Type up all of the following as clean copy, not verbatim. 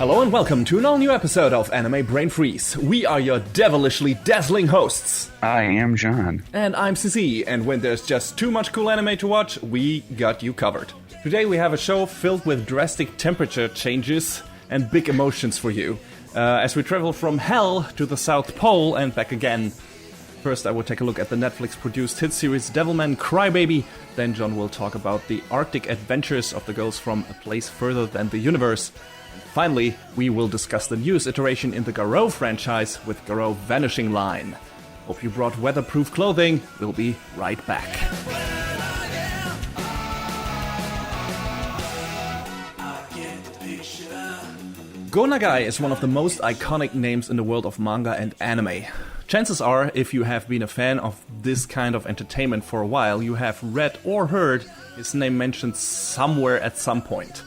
Hello and welcome to an all-new episode of Anime Brain Freeze. We are your devilishly dazzling hosts. I am John. And I'm CC, and when there's just too much cool anime to watch, we got you covered. Today we have a show filled with drastic temperature changes and big emotions for you, as we travel from hell to the South Pole and back again. First I will take a look at the Netflix-produced hit series Devilman Crybaby, then John will talk about the Arctic adventures of the girls from A Place Further Than the Universe. Finally, we will discuss the newest iteration in the Garo franchise with Garo Vanishing Line. Hope you brought weatherproof clothing. We'll be right back. Go Nagai is one of the most iconic names in the world of manga and anime. Chances are, if you have been a fan of this kind of entertainment for a while, you have read or heard his name mentioned somewhere at some point.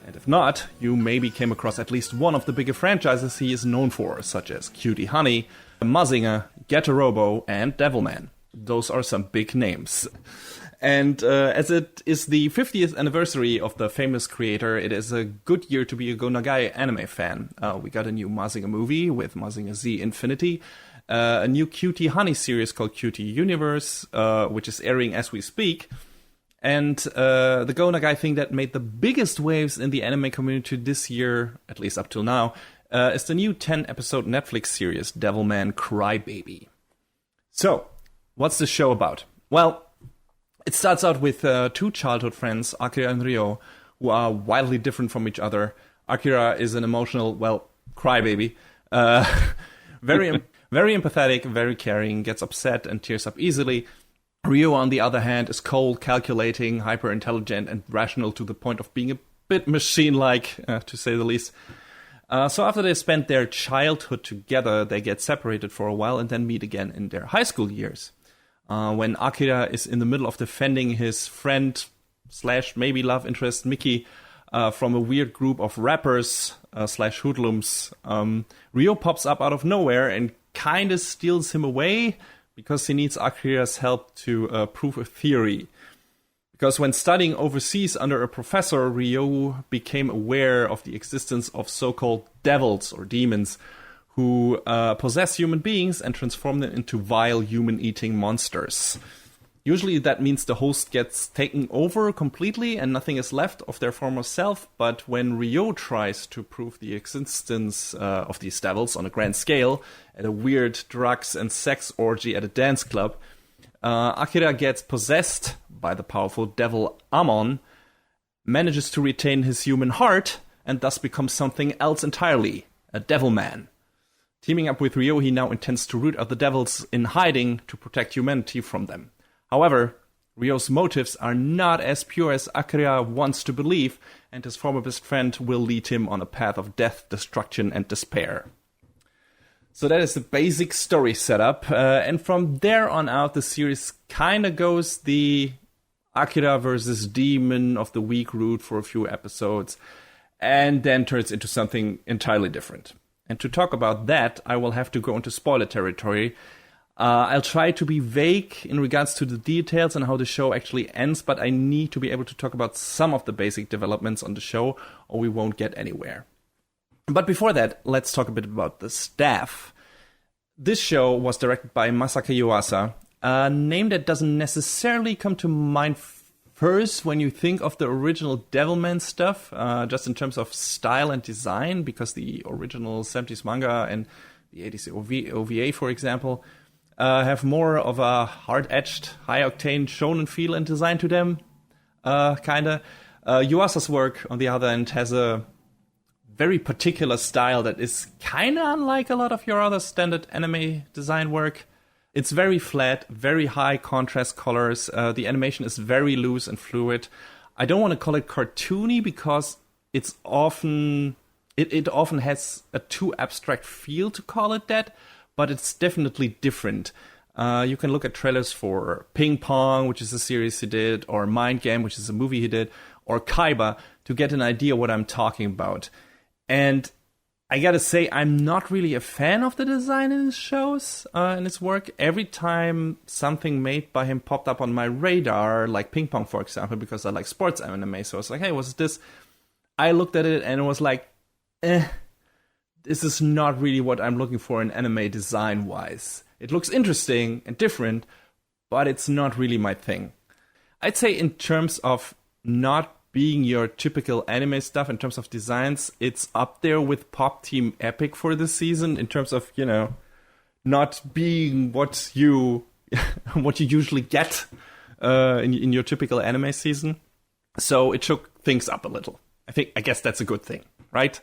And if not, you maybe came across at least one of the bigger franchises he is known for, such as Cutie Honey, Mazinger, Gatorobo, and Devilman. Those are some big names. And as it is the 50th anniversary of the famous creator, it is a good year to be a Go Nagai anime fan. We got a new Mazinger movie with Mazinger Z Infinity, a new Cutie Honey series called Cutie Universe, which is airing as we speak. And the Go Nagai thing that made the biggest waves in the anime community this year, at least up till now, is the new 10-episode Netflix series, Devilman Crybaby. So, what's the show about? Well, it starts out with two childhood friends, Akira and Ryo, who are wildly different from each other. Akira is an emotional, crybaby. Very empathetic, very caring, gets upset and tears up easily. Ryo, on the other hand, is cold, calculating, hyper-intelligent, and rational to the point of being a bit machine-like, to say the least. So after they spend their childhood together, they get separated for a while and then meet again in their high school years. When Akira is in the middle of defending his friend / maybe love interest Miki from a weird group of rappers / hoodlums, Ryo pops up out of nowhere and kind of steals him away, because he needs Akira's help to prove a theory. Because when studying overseas under a professor, Ryo became aware of the existence of so-called devils or demons who possess human beings and transform them into vile human-eating monsters. Usually that means the host gets taken over completely and nothing is left of their former self, but when Ryo tries to prove the existence of these devils on a grand scale at a weird drugs and sex orgy at a dance club, Akira gets possessed by the powerful devil Amon, manages to retain his human heart, and thus becomes something else entirely, a Devilman. Teaming up with Ryo, he now intends to root out the devils in hiding to protect humanity from them. However, Ryo's motives are not as pure as Akira wants to believe, and his former best friend will lead him on a path of death, destruction, and despair. So that is the basic story setup, and from there on out, the series kinda goes the Akira versus Demon of the Week route for a few episodes, and then turns into something entirely different. And to talk about that, I will have to go into spoiler territory. I'll try to be vague in regards to the details and how the show actually ends, but I need to be able to talk about some of the basic developments on the show, or we won't get anywhere. But before that, let's talk a bit about the staff. This show was directed by Masaka Yuasa, a name that doesn't necessarily come to mind first when you think of the original Devilman stuff, just in terms of style and design, because the original 70s manga and the 80s OVA, for example, have more of a hard-edged, high-octane shonen feel and design to them, kinda. Yuasa's work, on the other hand, has a very particular style that is kinda unlike a lot of your other standard anime design work. It's very flat, very high contrast colors. The animation is very loose and fluid. I don't want to call it cartoony because it often has a too abstract feel to call it that, but it's definitely different. You can look at trailers for Ping Pong, which is a series he did, or Mind Game, which is a movie he did, or Kaiba, to get an idea what I'm talking about. And I gotta say, I'm not really a fan of the design in his shows, in his work. Every time something made by him popped up on my radar, like Ping Pong, for example, because I like sports anime, so I was like, hey, what's this? I looked at it and it was like, this is not really what I'm looking for in anime design-wise. It looks interesting and different, but it's not really my thing. I'd say in terms of not being your typical anime stuff, in terms of designs, it's up there with Pop Team Epic for this season, in terms of, not being what you usually get in your typical anime season. So it shook things up a little. I guess that's a good thing, right?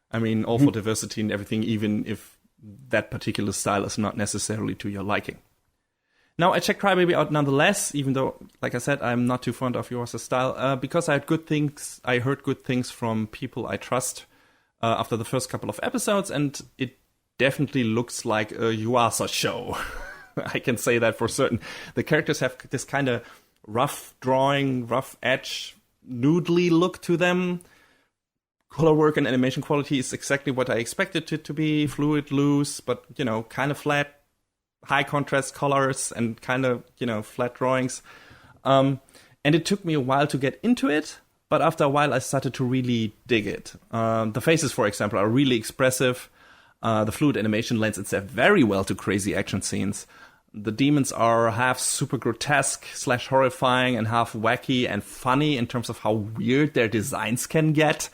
I mean, all for diversity and everything, even if that particular style is not necessarily to your liking. Now, I checked Crybaby out nonetheless, even though, like I said, I'm not too fond of Yuasa's style, because I heard good things from people I trust after the first couple of episodes, and it definitely looks like a Yuasa show. I can say that for certain. The characters have this kind of rough drawing, rough edge, noodly look to them. Color work and animation quality is exactly what I expected it to be. Fluid, loose, but, kind of flat. High contrast colors and kind of, flat drawings. And it took me a while to get into it, but after a while I started to really dig it. The faces, for example, are really expressive. The fluid animation lends itself very well to crazy action scenes. The demons are half super grotesque / horrifying and half wacky and funny in terms of how weird their designs can get.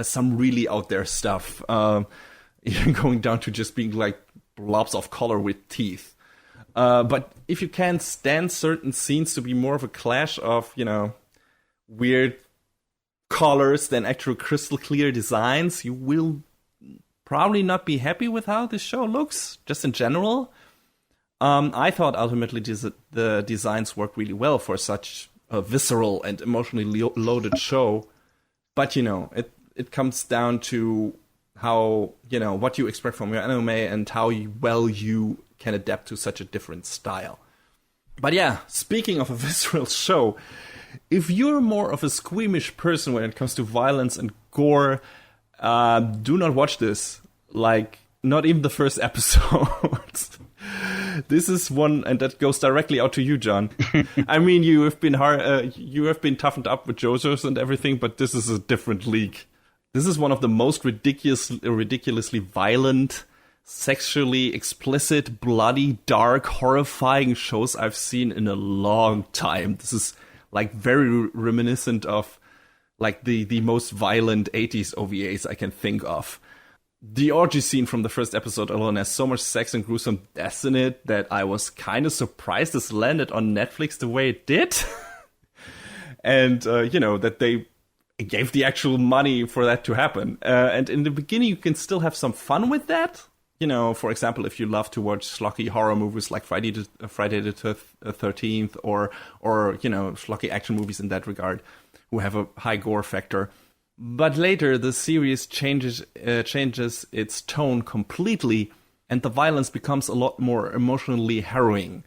Some really out there stuff. Even going down to just being like blobs of color with teeth. But if you can stand certain scenes to be more of a clash of, weird colors than actual crystal clear designs, you will probably not be happy with how this show looks, just in general. I thought ultimately the designs work really well for such a visceral and emotionally loaded show. But, it comes down to how, what you expect from your anime and how well you can adapt to such a different style. But yeah, speaking of a visceral show, if you're more of a squeamish person when it comes to violence and gore, do not watch this. Like, not even the first episode. This is one, and that goes directly out to you, John. I mean, you have been toughened up with JoJo's and everything, but this is a different league. This is one of the most ridiculously violent, sexually explicit, bloody, dark, horrifying shows I've seen in a long time. This is like very reminiscent of like the most violent 80s OVAs I can think of. The orgy scene from the first episode alone has so much sex and gruesome deaths in it that I was kind of surprised this landed on Netflix the way it did. And, that they gave the actual money for that to happen. And in the beginning, you can still have some fun with that. For example, if you love to watch schlocky horror movies like Friday the 13th or schlocky action movies in that regard, who have a high gore factor. But later, the series changes its tone completely, and the violence becomes a lot more emotionally harrowing.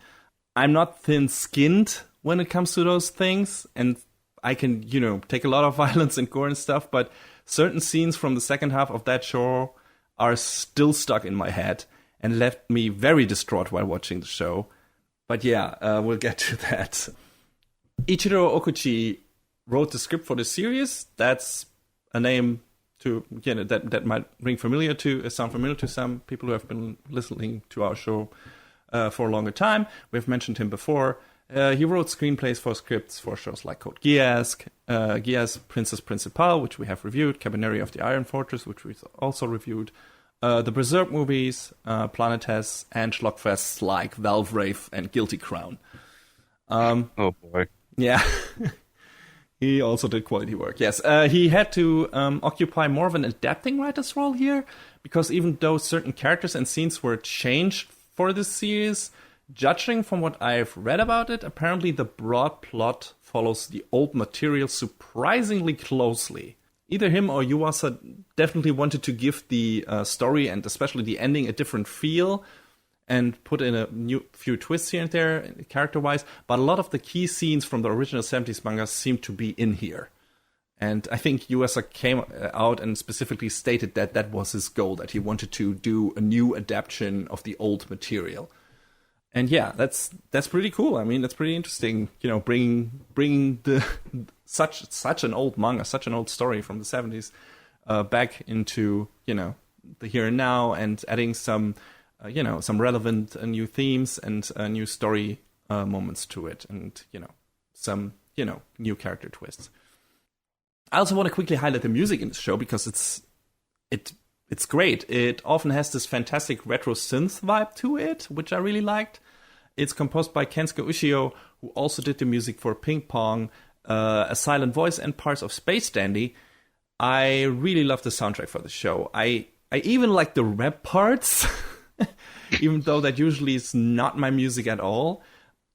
I'm not thin-skinned when it comes to those things, and I can, take a lot of violence and gore and stuff, but certain scenes from the second half of that show are still stuck in my head and left me very distraught while watching the show. But yeah, we'll get to that. Ichiro Okuchi wrote the script for the series. That's a name to that might sound familiar to some people who have been listening to our show for a longer time. We've mentioned him before. He wrote screenplays for scripts for shows like Code Geass, Princess Principal, which we have reviewed, Cabaneri of the Iron Fortress, which we also reviewed, the Berserk movies, Planetes, and schlockfests like Valve Rave and Guilty Crown. Oh boy. Yeah. He also did quality work, yes. He had to occupy more of an adapting writer's role here, because even though certain characters and scenes were changed for this series, judging from what I've read about it, apparently the broad plot follows the old material surprisingly closely. Either him or Yuasa definitely wanted to give the story and especially the ending a different feel and put in a few twists here and there, character-wise, but a lot of the key scenes from the original 70s manga seem to be in here. And I think Yuasa came out and specifically stated that that was his goal, that he wanted to do a new adaptation of the old material. And yeah, that's pretty cool. I mean, that's pretty interesting. Bringing the such an old manga, such an old story from the 70s, back into, the here and now, and adding some, some relevant new themes and new story moments to it, and, some, new character twists. I also want to quickly highlight the music in the show because it's great. It often has this fantastic retro synth vibe to it, which I really liked. It's composed by Kensuke Ushio, who also did the music for Ping Pong, A Silent Voice, and parts of Space Dandy. I really love the soundtrack for the show. I even like the rap parts, even though that usually is not my music at all.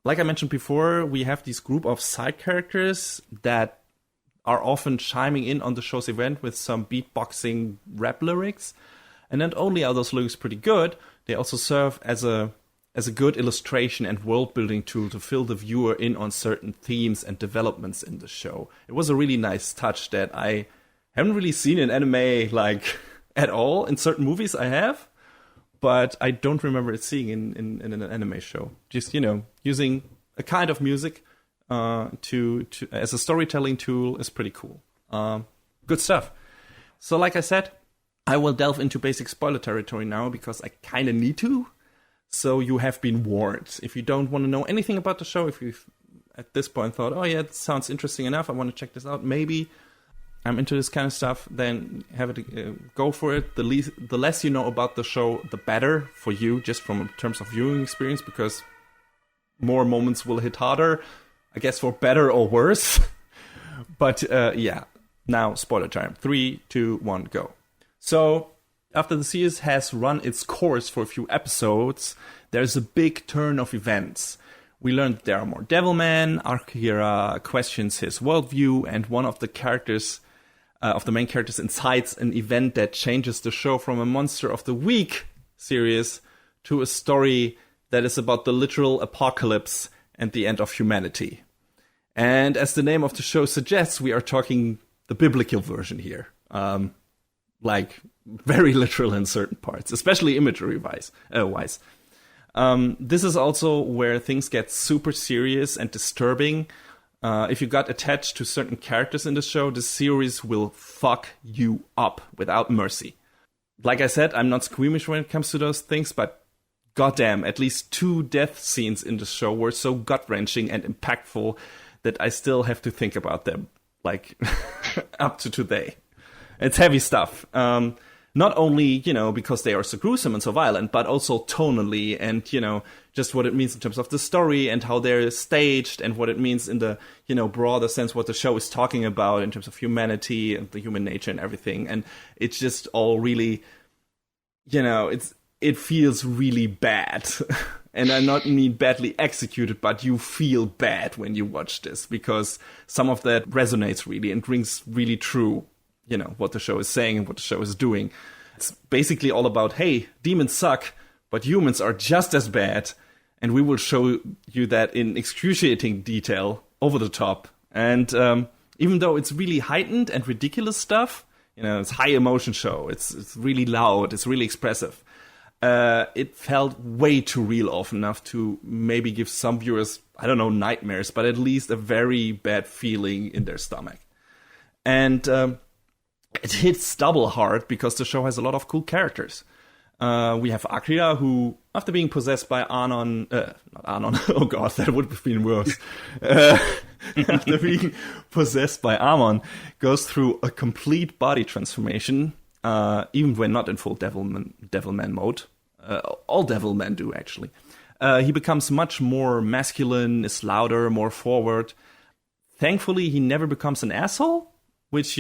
Like I mentioned before, we have this group of side characters that are often chiming in on the show's event with some beatboxing rap lyrics. And not only are those lyrics pretty good, they also serve as a good illustration and world-building tool to fill the viewer in on certain themes and developments in the show. It was a really nice touch that I haven't really seen in anime, like, at all. In certain movies I have, but I don't remember it seeing in an anime show. Just, using a kind of music to as a storytelling tool is pretty cool. Good stuff. So like I said, I will delve into basic spoiler territory now because I kind of need to. So you have been warned. If you don't want to know anything about the show, if you've at this point thought, oh yeah, it sounds interesting enough, I want to check this out, maybe I'm into this kind of stuff, then have it go for it. The less you know about the show, the better for you, just from terms of viewing experience, because more moments will hit harder, I guess, for better or worse. But yeah, now spoiler time. 3, 2, 1, go. So after the series has run its course for a few episodes, there's a big turn of events. We learn that there are more Devilman, Akira questions his worldview, and one of the characters, of the main characters, incites an event that changes the show from a Monster of the Week series to a story that is about the literal apocalypse and the end of humanity. And as the name of the show suggests, we are talking the biblical version here. Like, very literal in certain parts, especially imagery-wise. This is also where things get super serious and disturbing. If you got attached to certain characters in the show, the series will fuck you up without mercy. Like I said, I'm not squeamish when it comes to those things, but goddamn, at least 2 death scenes in the show were so gut-wrenching and impactful that I still have to think about them, like, up to today. It's heavy stuff. Not only, because they are so gruesome and so violent, but also tonally and, just what it means in terms of the story and how they're staged and what it means in the, broader sense what the show is talking about in terms of humanity and the human nature and everything. And it's just all really, it feels really bad. And I not mean badly executed, but you feel bad when you watch this because some of that resonates really and rings really true. What the show is saying and what the show is doing. It's basically all about, hey, demons suck, but humans are just as bad, and we will show you that in excruciating detail, over the top. And even though it's really heightened and ridiculous stuff, it's high emotion show, it's really loud, it's really expressive. It felt way too real often enough to maybe give some viewers, I don't know, nightmares, but at least a very bad feeling in their stomach. And it hits double hard because the show has a lot of cool characters. We have Akira, who, after being possessed by Anon... not Anon, oh god, that would have been worse. After being possessed by Amon, goes through a complete body transformation, even when not in full Devilman mode. All Devilmen do, actually. He becomes much more masculine, is louder, more forward. Thankfully, he never becomes an asshole, which,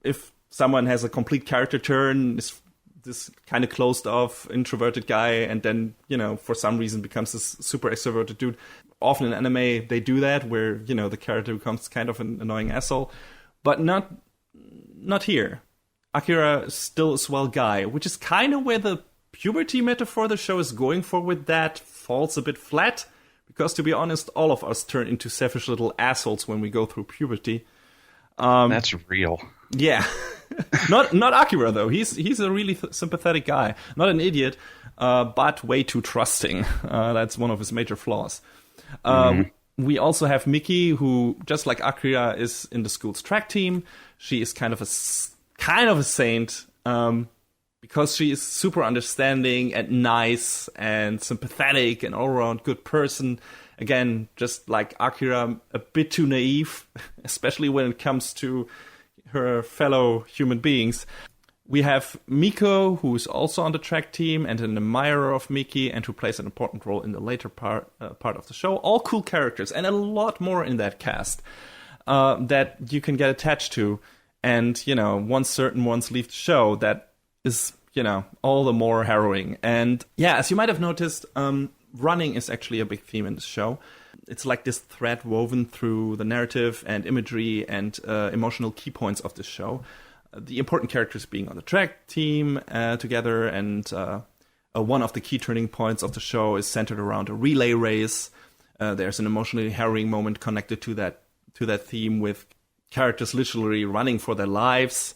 if someone has a complete character turn, is this kind of closed off, introverted guy, and then, for some reason becomes this super extroverted dude. Often in anime, they do that, where, the character becomes kind of an annoying asshole. But not here. Akira is still a swell guy, which is kind of where the puberty metaphor the show is going for with that falls a bit flat. Because, to be honest, all of us turn into selfish little assholes when we go through puberty. That's real. Yeah. not Akira, though. He's a really sympathetic guy. Not an idiot, but way too trusting. That's one of his major flaws. We also have Miki, who, just like Akira, is in the school's track team. She is kind of a kind of a saint, because she is super understanding and nice and sympathetic and all-around good person. Again, just like Akira, a bit too naive, especially when it comes to her fellow human beings. We have Miko, who's also on the track team and an admirer of Miki, and who plays an important role in the later part of the show. All cool characters, and a lot more in that cast that you can get attached to. And, once certain ones leave the show, that is, all the more harrowing. And yeah, as you might have noticed, running is actually a big theme in this show. It's like this thread woven through the narrative and imagery and emotional key points of this show. The important characters being on the track team together, and one of the key turning points of the show is centered around a relay race. There's an emotionally harrowing moment connected to that theme, with characters literally running for their lives.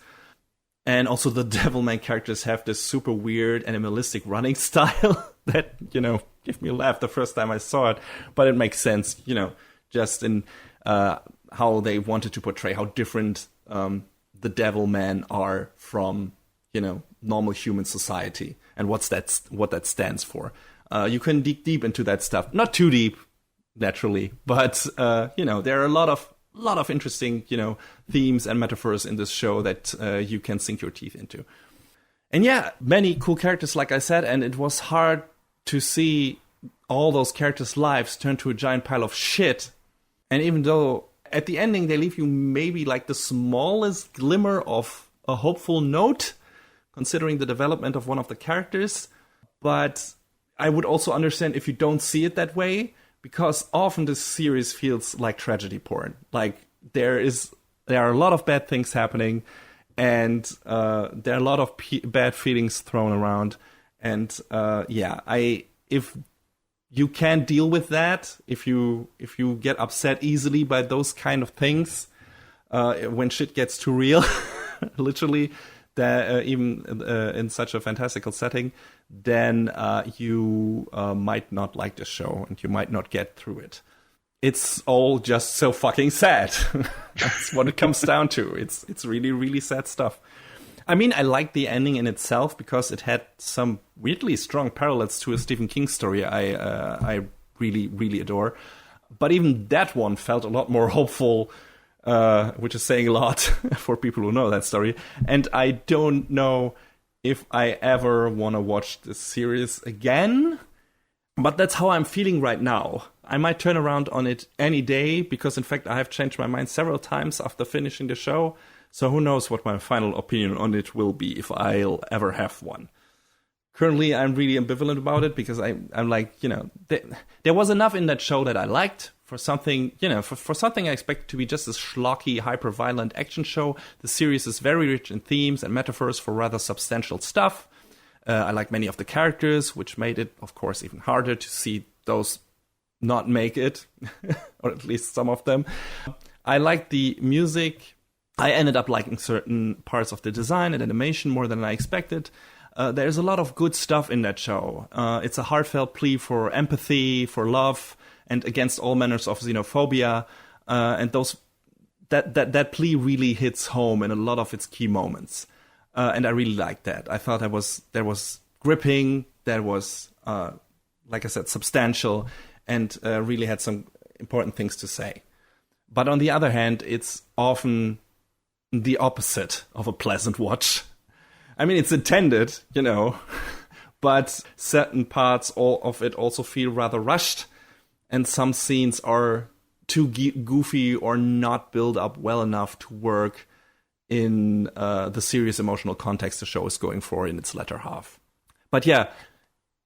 And also the Devilman characters have this super weird animalistic running style that, gave me a laugh the first time I saw it. But it makes sense, just in how they wanted to portray how different the Devilman are from, normal human society, and what that stands for. You can dig deep into that stuff. Not too deep, naturally, but, there are a lot of interesting, themes and metaphors in this show that you can sink your teeth into. And yeah, many cool characters, like I said, and it was hard to see all those characters' lives turn to a giant pile of shit. And even though at the ending they leave you maybe like the smallest glimmer of a hopeful note, considering the development of one of the characters, but I would also understand if you don't see it that way, because often this series feels like tragedy porn. Like there are a lot of bad things happening, and there are a lot of bad feelings thrown around. And if you can't deal with that, if you get upset easily by those kind of things, when shit gets too real, literally, even in such a fantastical setting, then you might not like the show, and you might not get through it. It's all just so fucking sad. That's what it comes down to. It's really, really sad stuff. I mean, I like the ending in itself because it had some weirdly strong parallels to a Stephen King story I really, really adore. But even that one felt a lot more hopeful, which is saying a lot for people who know that story. And I don't know if I ever want to watch this series again. But that's how I'm feeling right now. I might turn around on it any day, because in fact I have changed my mind several times after finishing the show. So who knows what my final opinion on it will be, if I'll ever have one. Currently, I'm really ambivalent about it, because I'm like, there was enough in that show that I liked for something, for something I expected to be just a schlocky, hyper-violent action show. The series is very rich in themes and metaphors for rather substantial stuff. I like many of the characters, which made it, of course, even harder to see those not make it, or at least some of them. I like the music. I ended up liking certain parts of the design and animation more than I expected. There's a lot of good stuff in that show. It's a heartfelt plea for empathy, for love, and against all manners of xenophobia. And that plea really hits home in a lot of its key moments. And I really liked that. I thought there was gripping, there was, like I said, substantial, and really had some important things to say. But on the other hand, it's often the opposite of a pleasant watch. I mean, it's intended, but certain parts of it also feel rather rushed, and some scenes are too goofy or not built up well enough to work in the serious emotional context the show is going for in its latter half. But yeah,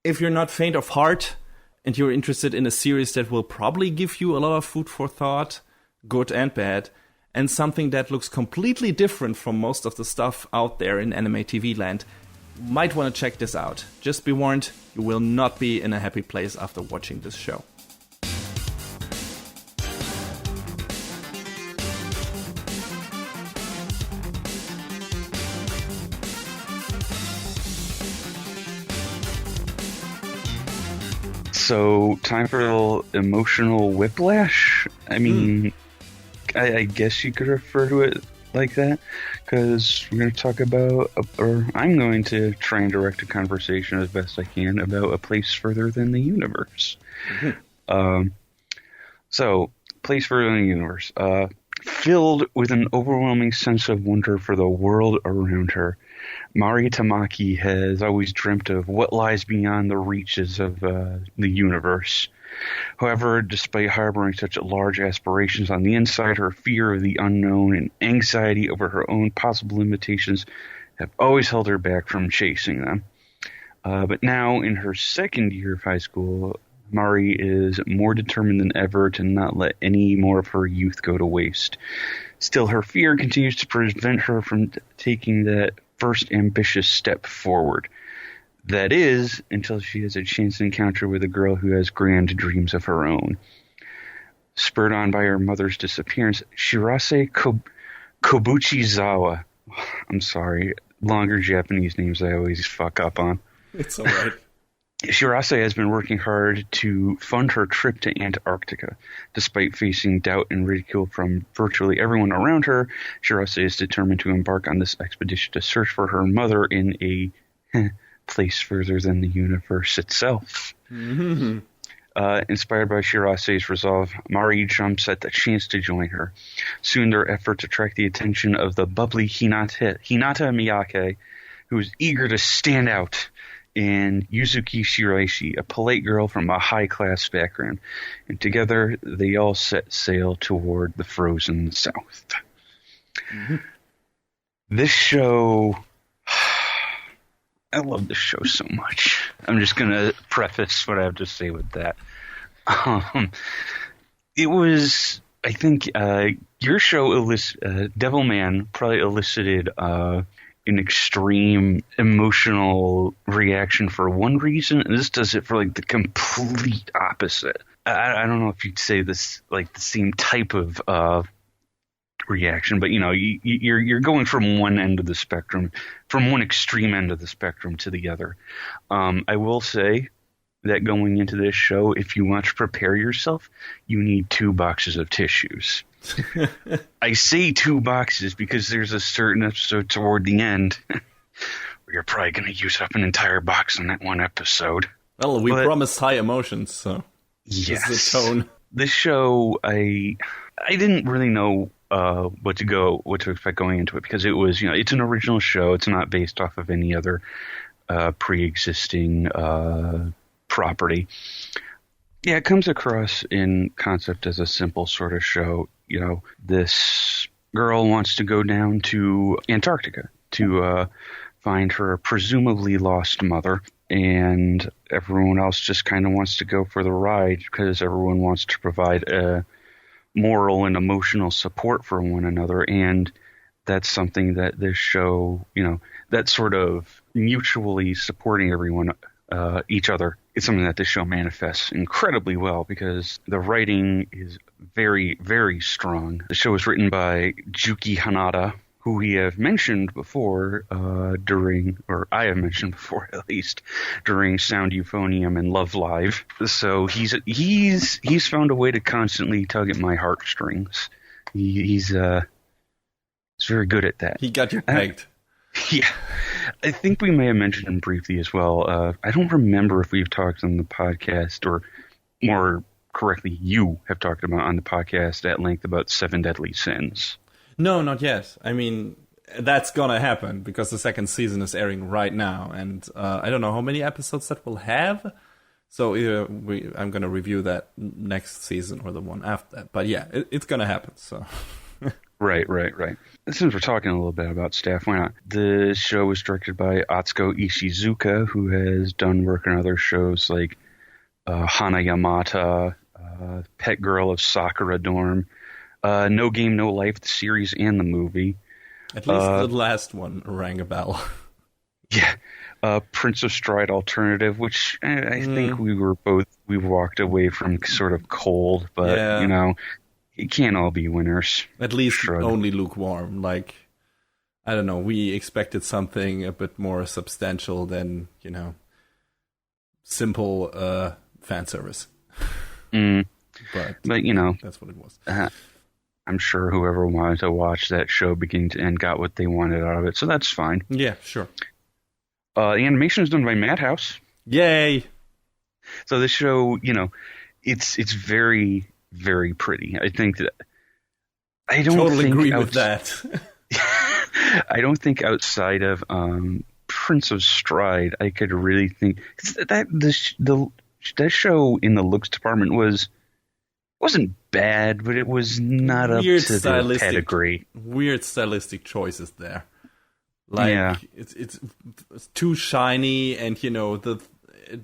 if you're not faint of heart and you're interested in a series that will probably give you a lot of food for thought, good and bad, and something that looks completely different from most of the stuff out there in anime TV land, might want to check this out. Just be warned, you will not be in a happy place after watching this show. So, time for a little emotional whiplash? I mean, I guess you could refer to it like that, because we're going to talk about, or I'm going to try and direct a conversation as best I can about A Place Further Than the Universe. Mm-hmm. So, Place Further Than the Universe. Filled with an overwhelming sense of wonder for the world around her, Mari Tamaki has always dreamt of what lies beyond the reaches of the universe. However, despite harboring such large aspirations on the inside, her fear of the unknown and anxiety over her own possible limitations have always held her back from chasing them. But now, in her second year of high school, Mari is more determined than ever to not let any more of her youth go to waste. Still, her fear continues to prevent her from taking that first ambitious step forward. That is, until she has a chance encounter with a girl who has grand dreams of her own. Spurred on by her mother's disappearance, Shirase Kobuchizawa. I'm sorry, longer Japanese names I always fuck up on. It's all right. Shirase has been working hard to fund her trip to Antarctica. Despite facing doubt and ridicule from virtually everyone around her, Shirase is determined to embark on this expedition to search for her mother in a place further than the universe itself. Mm-hmm. Inspired by Shirase's resolve, Mari jumps at the chance to join her. Soon their efforts attract the attention of the bubbly Hinata Miyake, who is eager to stand out, and Yuzuki Shiraishi, a polite girl from a high-class background. And together, they all set sail toward the frozen south. Mm-hmm. This show... I love this show so much. I'm just going to preface what I have to say with that. It was, I think, your show, Devilman, probably elicited an extreme emotional reaction for one reason, and this does it for like the complete opposite. I don't know if you'd say this like the same type of reaction, but you know, you're going from one end of the spectrum, from one extreme end of the spectrum to the other. I will say that going into this show, if you want to prepare yourself, you need 2 boxes of tissues. I say 2 boxes because there's a certain episode toward the end where you're probably going to use up an entire box in that one episode. Well, we promised high emotions, so yes. This is the tone. This show, I didn't really know what to expect going into it, because it was, you know, it's an original show. It's not based off of any other pre-existing property. Yeah, it comes across in concept as a simple sort of show. You know, this girl wants to go down to Antarctica to find her presumably lost mother, and everyone else just kind of wants to go for the ride because everyone wants to provide a moral and emotional support for one another. And that's something that this show, you know, that sort of mutually supporting everyone, each other, it's something that this show manifests incredibly well, because the writing is very, very strong. The show is written by Juki Hanada, who we have mentioned before I have mentioned before at least, during Sound Euphonium and Love Live. So he's found a way to constantly tug at my heartstrings. He's very good at that. He got you pegged. Yeah. I think we may have mentioned him briefly as well. I don't remember if we've talked on the podcast, or more correctly, you have talked about on the podcast at length about 7 Deadly Sins. No, not yet. I mean, that's gonna happen because the second season is airing right now, and I don't know how many episodes that will have. So either I'm gonna review that next season or the one after that. But yeah, it's gonna happen. So. Right. Since we're talking a little bit about staff, why not? The show was directed by Atsuko Ishizuka, who has done work on other shows like Hana Yamata, Pet Girl of Sakura Dorm, No Game, No Life, the series and the movie. At least the last one rang a bell. Yeah. Prince of Stride Alternative, which I think we walked away from sort of cold, but, yeah. You know, it can't all be winners. At least only lukewarm. Like, I don't know, we expected something a bit more substantial than, you know, simple fan service. But you know, that's what it was. I'm sure whoever wanted to watch that show beginning to end got what they wanted out of it, so that's fine. Yeah, sure. The animation is done by Madhouse. Yay! So this show, it's very, very pretty. I think that I don't totally think agree with that. I don't think outside of Prince of Stride, I could really think that show in the looks department wasn't bad, but it was not up to the pedigree. Weird stylistic choices there. Like it's too shiny, and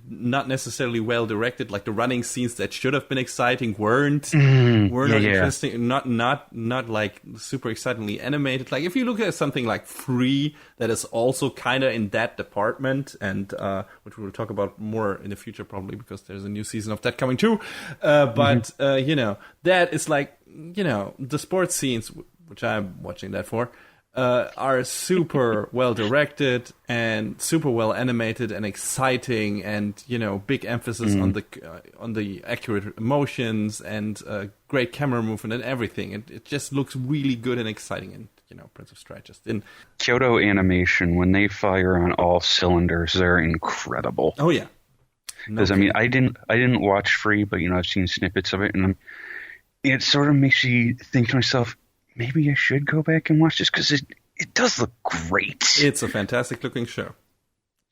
not necessarily well directed. Like the running scenes that should have been exciting weren't interesting. Not like super excitingly animated. Like if you look at something like Free, that is also kind of in that department, and which we'll talk about more in the future probably because there's a new season of that coming too. But that is like the sports scenes, which I'm watching that for. Are super well directed and super well animated and exciting, and big emphasis on the accurate emotions and great camera movement and everything. It just looks really good and exciting. And Prince of Stride just in Kyoto Animation, when they fire on all cylinders, they're incredible. Oh yeah, because I didn't watch Free, but I've seen snippets of it, and it sort of makes you think to myself, maybe I should go back and watch this because it does look great. It's a fantastic looking show.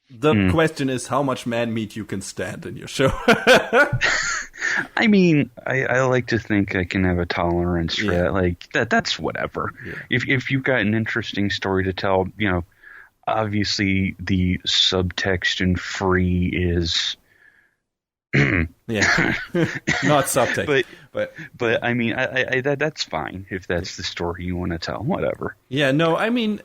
The question is how much man meat you can stand in your show. I mean, I like to think I can have a tolerance for that. Like that's whatever. Yeah. If you've got an interesting story to tell, obviously the subtext in Free is not subtext, but I mean, I that's fine if that's the story you want to tell. Whatever. Yeah, no, I mean,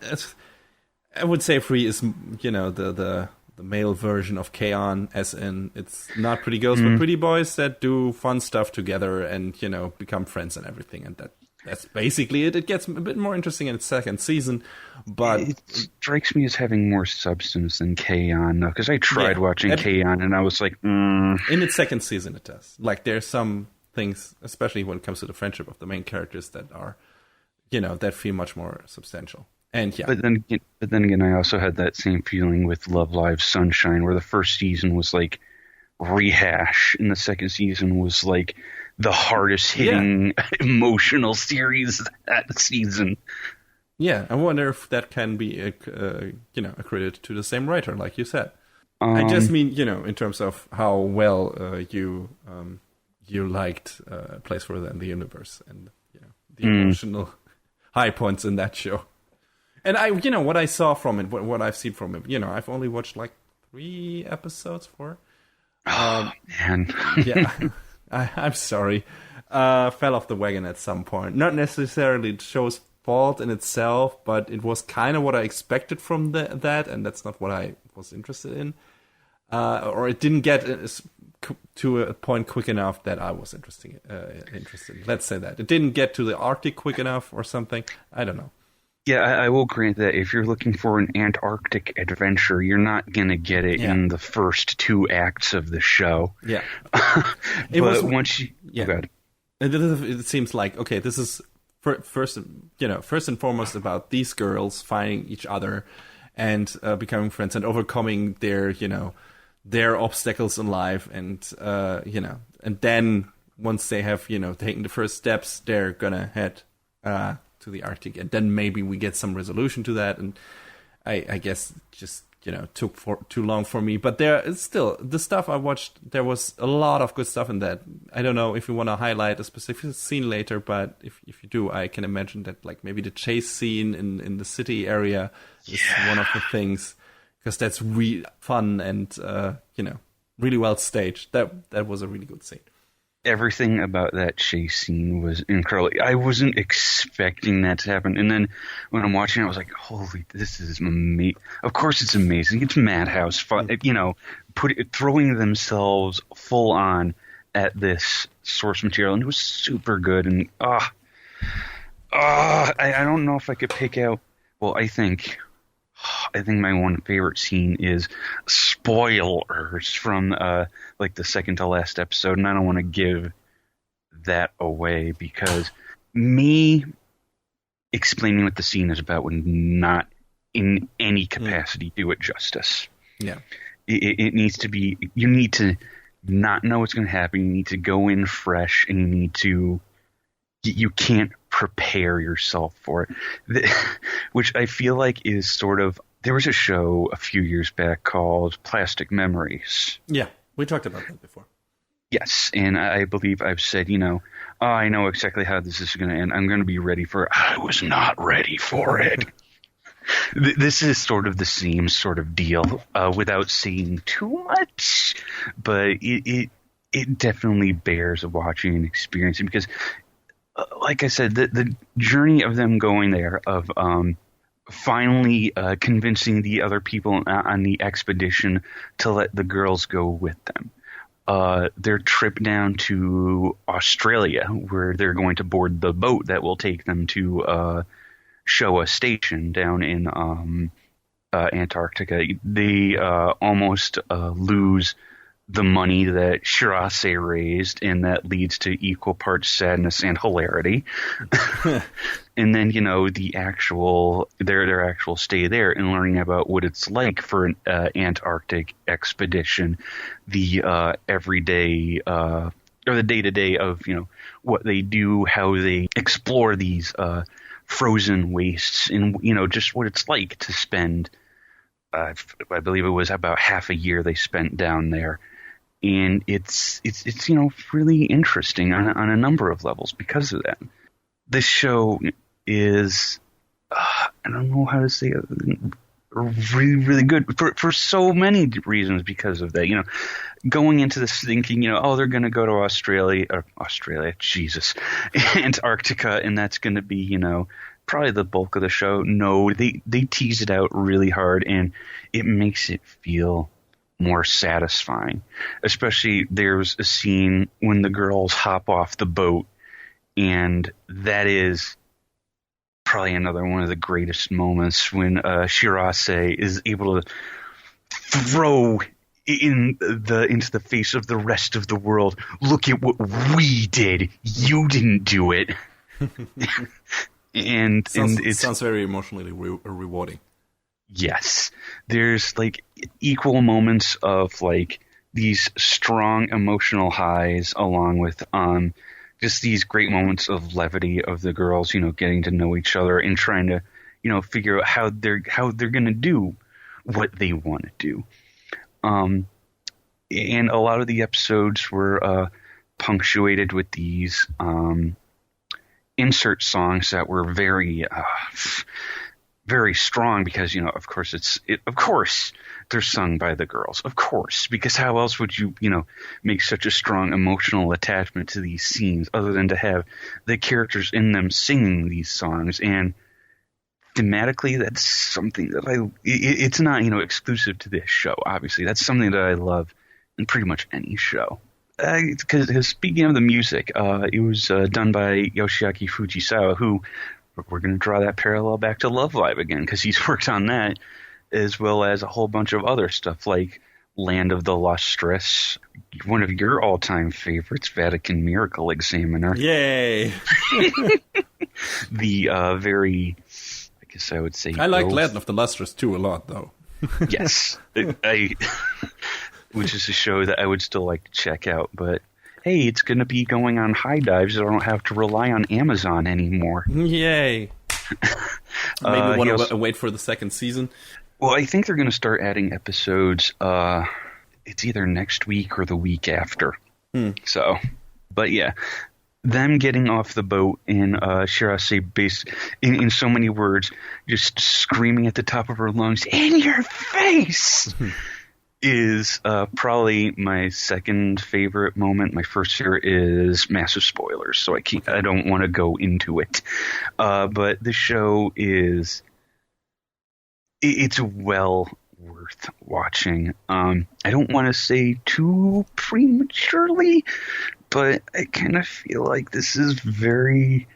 I would say Free is the male version of K-On!, as in it's not pretty girls but pretty boys that do fun stuff together and become friends and everything, and that's basically it. It gets a bit more interesting in its second season, but it strikes me as having more substance than K-On! Because I tried watching K-On! And I was like, In its second season, it does. Like there's some things, especially when it comes to the friendship of the main characters, that are, that feel much more substantial. And but then again, I also had that same feeling with Love Live Sunshine, where the first season was like rehash, and the second season was like the hardest hitting emotional series that season. Yeah, I wonder if that can be a credit to the same writer, like you said. I just mean, in terms of how well you liked Place Further in the Universe, and the emotional high points in that show. And what I saw from it, what I've seen from it, I've only watched like 3 episodes, 4. Man. Yeah. I'm sorry. Fell off the wagon at some point. Not necessarily the show's fault in itself, but it was kind of what I expected from that, and that's not what I was interested in. Or it didn't get to a point quick enough that I was interested. Let's say that. It didn't get to the Arctic quick enough or something. I don't know. Yeah, I will grant that if you're looking for an Antarctic adventure, you're not going to get it in the first 2 acts of the show. Yeah. Once you... Yeah. Go ahead. It seems like, okay, this is first and foremost about these girls finding each other and becoming friends and overcoming their obstacles in life, and and then once they have taken the first steps, they're gonna head to the Arctic, and then maybe we get some resolution to that. And I guess just took too long for me, but there is still the stuff I watched. There was a lot of good stuff in that. I don't know if you want to highlight a specific scene later, but if you do, I can imagine that like maybe the chase scene in the city area is one of the things, because that's really fun and really well staged. That was a really good scene. Everything about that chase scene was incredible. I wasn't expecting that to happen. And then when I'm watching it, I was like, holy, this is amazing. Of course it's amazing. It's Madhouse. Throwing themselves full on at this source material. And it was super good. And I don't know if I could pick out... Well, I think my one favorite scene is spoilers from the second to last episode, and I don't want to give that away because me explaining what the scene is about would not in any capacity do it justice. Yeah. It needs to be, you need to not know what's going to happen. You need to go in fresh, and you can't prepare yourself for it. Which I feel like is sort of, there was a show a few years back called Plastic Memories. Yeah, we talked about that before. Yes, and I believe I've said, I know exactly how this is going to end. I'm going to be ready for it. I was not ready for it. This is sort of the same sort of deal, without saying too much, but it definitely bears watching and experiencing, because, like I said, the journey of them going there, of finally convincing the other people on the expedition to let the girls go with them. Their trip down to Australia, where they're going to board the boat that will take them to Showa Station down in Antarctica. They almost lose the money that Shirase raised, and that leads to equal parts sadness and hilarity. And then, the actual their actual stay there and learning about what it's like for an Antarctic expedition, the everyday or the day-to-day of what they do, how they explore these frozen wastes, and just what it's like to spend. I believe it was about half a year they spent down there. And it's really interesting on a number of levels because of that. This show is, I don't know how to say it, really, really good for so many reasons because of that. Going into this thinking, they're going to go to Antarctica, and that's going to be, probably the bulk of the show. No, they tease it out really hard, and it makes it feel more satisfying. Especially there's a scene when the girls hop off the boat, and that is probably another one of the greatest moments when Shirase is able to throw into the face of the rest of the world, look at what we did, you didn't do it. and it sounds very emotionally rewarding. Yes, there's equal moments of these strong emotional highs, along with just these great moments of levity of the girls, getting to know each other and trying to, figure out how they're going to do what they want to do. And a lot of the episodes were punctuated with these insert songs that were very very strong, because of course they're sung by the girls, of course, because how else would you make such a strong emotional attachment to these scenes other than to have the characters in them singing these songs? And thematically, that's something that it's not exclusive to this show. Obviously, that's something that I love in pretty much any show. Because speaking of the music, it was done by Yoshiaki Fujisawa, who we're going to draw that parallel back to Love Live again, because he's worked on that, as well as a whole bunch of other stuff like Land of the Lustrous, one of your all-time favorites, Vatican Miracle Examiner. Yay! The very, I guess I would say... I like Land of the Lustrous too a lot, though. Yes. Which is a show that I would still like to check out, but... Hey, it's going to be going on high dives, so I don't have to rely on Amazon anymore. Yay. Maybe want to wait for the second season? Well, I think they're going to start adding episodes. It's either next week or the week after. So, but yeah, them getting off the boat and Shirase, in so many words, just screaming at the top of her lungs, "In your face!" is probably my second favorite moment. My first favorite is massive spoilers, so I don't want to go into it. But the show it's well worth watching. I don't want to say too prematurely, but I kind of feel like this is very,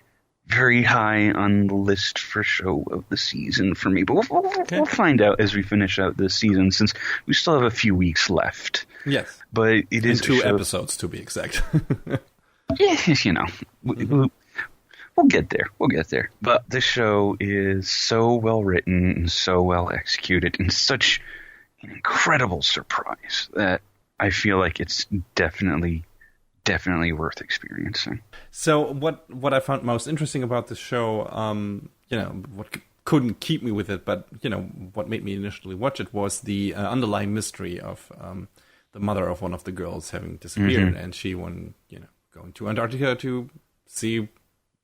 very high on the list for show of the season for me. But we'll find out as we finish out this season, since we still have a few weeks left. Yes. But it is two episodes, to be exact. Yeah, we'll get there. We'll get there. But the show is so well written and so well executed and such an incredible surprise that I feel like it's definitely worth experiencing. So what I found most interesting about the show, what couldn't keep me with it, but what made me initially watch it was the underlying mystery of the mother of one of the girls having disappeared, and she going to Antarctica to see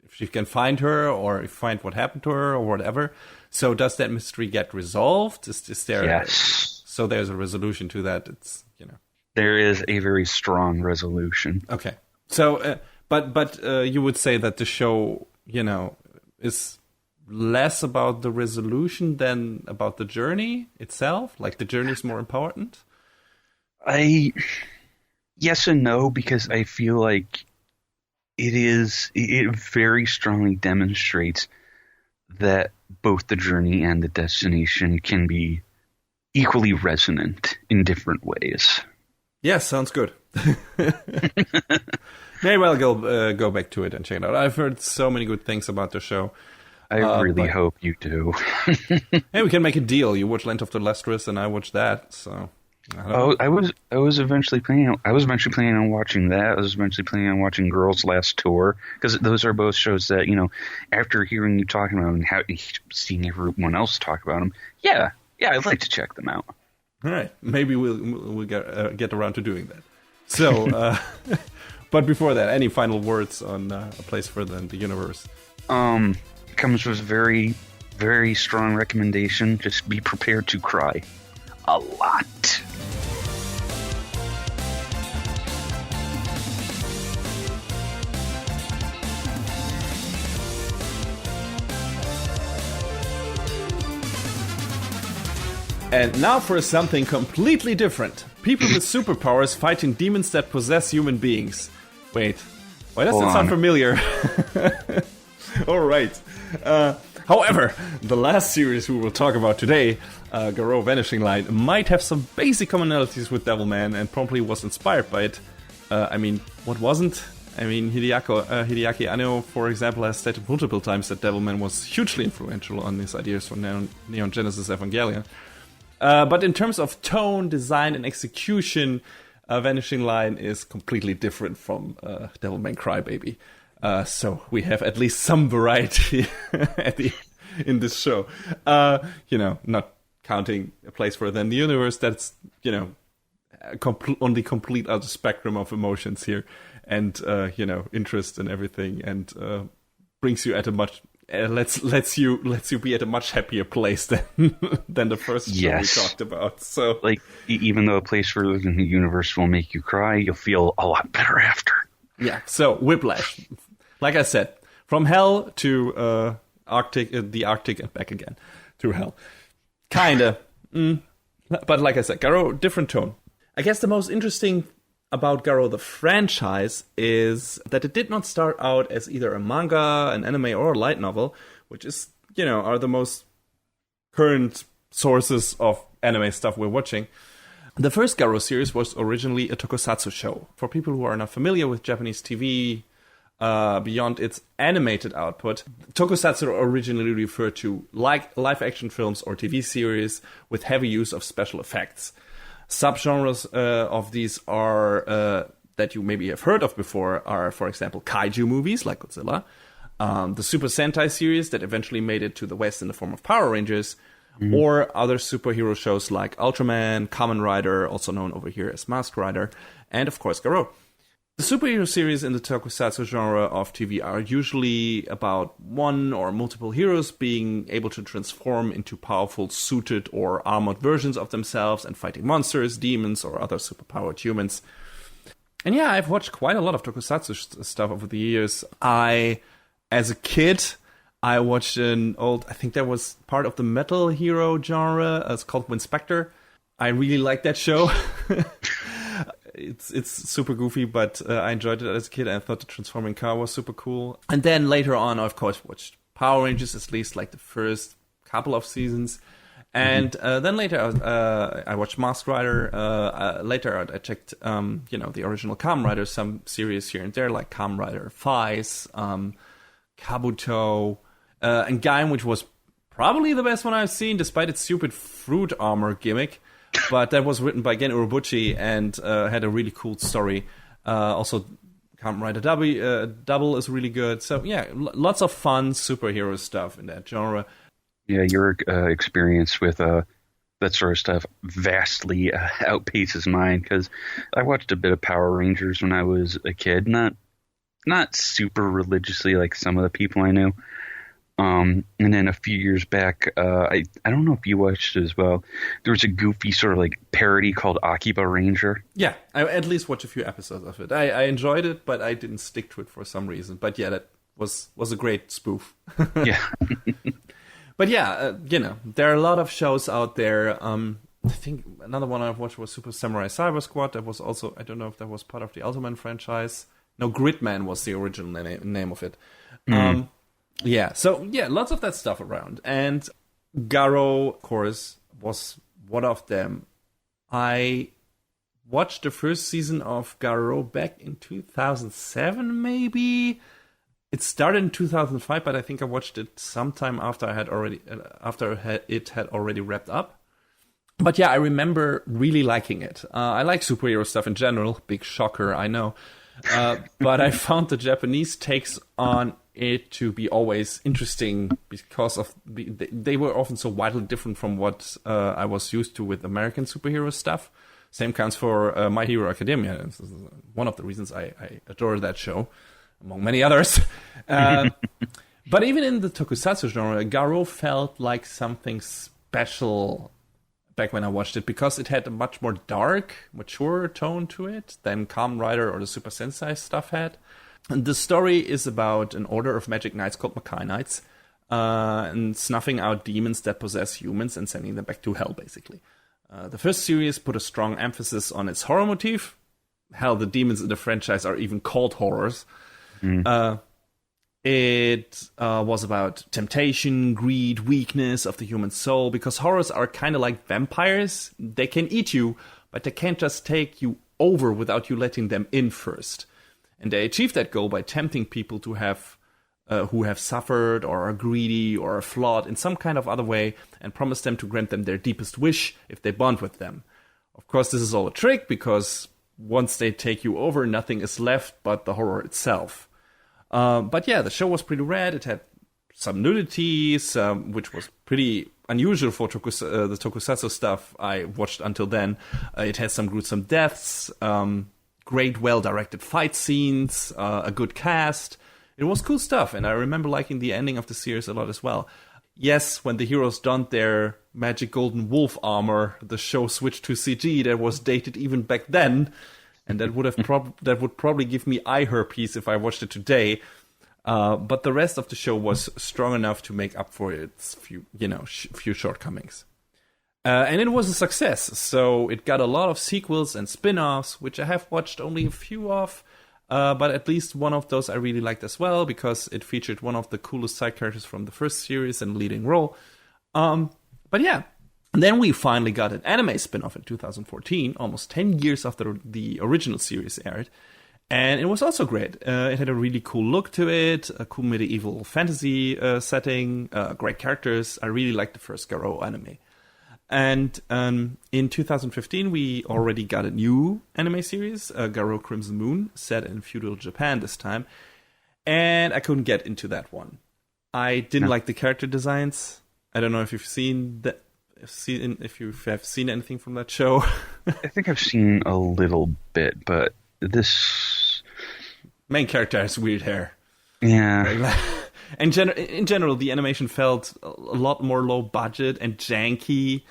if she can find her or find what happened to her or whatever. So does that mystery get resolved? Is there? Yes. So there's a resolution to that. It's There is a very strong resolution. Okay. So, but you would say that the show, is less about the resolution than about the journey itself? Like the journey is more important? Yes and no, because I feel like it very strongly demonstrates that both the journey and the destination can be equally resonant in different ways. Yeah, sounds good. Maybe I'll go back to it and check it out. I've heard so many good things about the show. I really hope you do. Hey, we can make a deal. You watch Land of the Lustrous and I watch that, so... I was eventually planning on watching that. I was eventually planning on watching Girls' Last Tour, because those are both shows that, after hearing you talking about them and seeing everyone else talk about them, yeah, I'd like to check them out. All right, maybe we'll get around to doing that. So, but before that, any final words on A Place Further in the Universe? Comes with very, very strong recommendation. Just be prepared to cry a lot. And now for something completely different. People with superpowers fighting demons that possess human beings. Wait, why does that sound familiar? All right. However, the last series we will talk about today, Garo Vanishing Line, might have some basic commonalities with Devilman and probably was inspired by it. What wasn't? Hideaki Anno, for example, has stated multiple times that Devilman was hugely influential on his ideas for Neon Genesis Evangelion. But in terms of tone, design, and execution, Vanishing Line is completely different from Devilman Crybaby. So we have at least some variety in this show. Not counting A Place Further in the Universe, that's, on the complete other spectrum of emotions here. And, interest and everything. And brings you at a much... lets you be at a much happier place than the first show we talked about. So, even though A Place Further in the Universe will make you cry, you'll feel a lot better after. Yeah. So whiplash, like I said, from hell to the Arctic and back again to hell, kinda. But like I said, Garo, different tone. I guess the most interesting about Garo the franchise is that it did not start out as either a manga, an anime, or a light novel, which is, are the most current sources of anime stuff we're watching. The first Garo series was originally a tokusatsu show. For people who are not familiar with Japanese TV, beyond its animated output, tokusatsu originally referred to live-action films or TV series with heavy use of special effects. Subgenres of these are that you maybe have heard of before are, for example, kaiju movies like Godzilla, the Super Sentai series that eventually made it to the West in the form of Power Rangers, or other superhero shows like Ultraman, Kamen Rider, also known over here as Masked Rider, and of course Garo. The superhero series in the tokusatsu genre of TV are usually about one or multiple heroes being able to transform into powerful suited or armored versions of themselves and fighting monsters, demons, or other superpowered humans. And yeah, I've watched quite a lot of tokusatsu stuff over the years. As a kid, I watched I think that was part of the metal hero genre. It's called Winspector. I really like that show. It's super goofy, but I enjoyed it as a kid. I thought the transforming car was super cool. And then later on, I of course watched Power Rangers, at least like the first couple of seasons. And then later I watched Masked Rider. Later I checked the original Kamen Rider, some series here and there like Kamen Rider Vice, Kamen Kabuto, and Gaim, which was probably the best one I've seen, despite its stupid fruit armor gimmick. But that was written by Gen Urobuchi and had a really cool story. Also, Kamen Rider Double is really good. So yeah, lots of fun superhero stuff in that genre. Yeah, your experience with that sort of stuff vastly outpaces mine, because I watched a bit of Power Rangers when I was a kid. Not super religiously like some of the people I knew. And then a few years back, I don't know if you watched it as well. There was a goofy sort of like parody called Akiba Ranger. Yeah, I at least watched a few episodes of it. I enjoyed it, but I didn't stick to it for some reason. But yeah, that was a great spoof. Yeah. But yeah, there are a lot of shows out there. I think another one I've watched was Super Samurai Cyber Squad. That was also, I don't know if that was part of the Ultraman franchise. No, Gridman was the original name of it. Yeah, so yeah, lots of that stuff around. And Garo, of course, was one of them. I watched the first season of Garo back in 2007, maybe. It started in 2005, but I think I watched it sometime after it had already wrapped up. But yeah, I remember really liking it. I like superhero stuff in general. Big shocker, I know. But I found the Japanese takes on it to be always interesting because of they were often so widely different from what I was used to with American superhero stuff. Same counts for My Hero Academia. This is one of the reasons I adore that show, among many others. But even in the tokusatsu genre, Garo felt like something special back when I watched it, because it had a much more dark, mature tone to it than Kamen Rider or the Super Sentai stuff had. And the story is about an order of magic knights called Makai Knights, and snuffing out demons that possess humans and sending them back to hell, basically. The first series put a strong emphasis on its horror motif. Hell, the demons in the franchise are even called horrors. It was about temptation, greed, weakness of the human soul, because horrors are kind of like vampires. They can eat you, but they can't just take you over without you letting them in first. And they achieve that goal by tempting people to have who have suffered or are greedy or are flawed in some kind of other way, and promise them to grant them their deepest wish if they bond with them. Of course, this is all a trick, because once they take you over, nothing is left but the horror itself. But yeah, the show was pretty rad. It had some nudities, which was pretty unusual for the tokusatsu stuff I watched until then. It had some gruesome deaths, great, well-directed fight scenes, a good cast. It was cool stuff, and I remember liking the ending of the series a lot as well. Yes, when the heroes donned their magic golden wolf armor, the show switched to CG that was dated even back then. And that would probably give me eye herpes if I watched it today. But the rest of the show was strong enough to make up for its few shortcomings. And it was a success. So it got a lot of sequels and spin-offs, which I have watched only a few of. But at least one of those I really liked as well, because it featured one of the coolest side characters from the first series in a leading role. But yeah. And then we finally got an anime spin-off in 2014, almost 10 years after the original series aired. And it was also great. It had a really cool look to it, a cool medieval fantasy setting, great characters. I really liked the first Garo anime. And in 2015, we already got a new anime series, Garo Crimson Moon, set in feudal Japan this time. And I couldn't get into that one. I didn't like the character designs. I don't know if you've seen that. If you have seen anything from that show. I think I've seen a little bit, but this main character has weird hair. Yeah. And in general, the animation felt a lot more low budget and janky,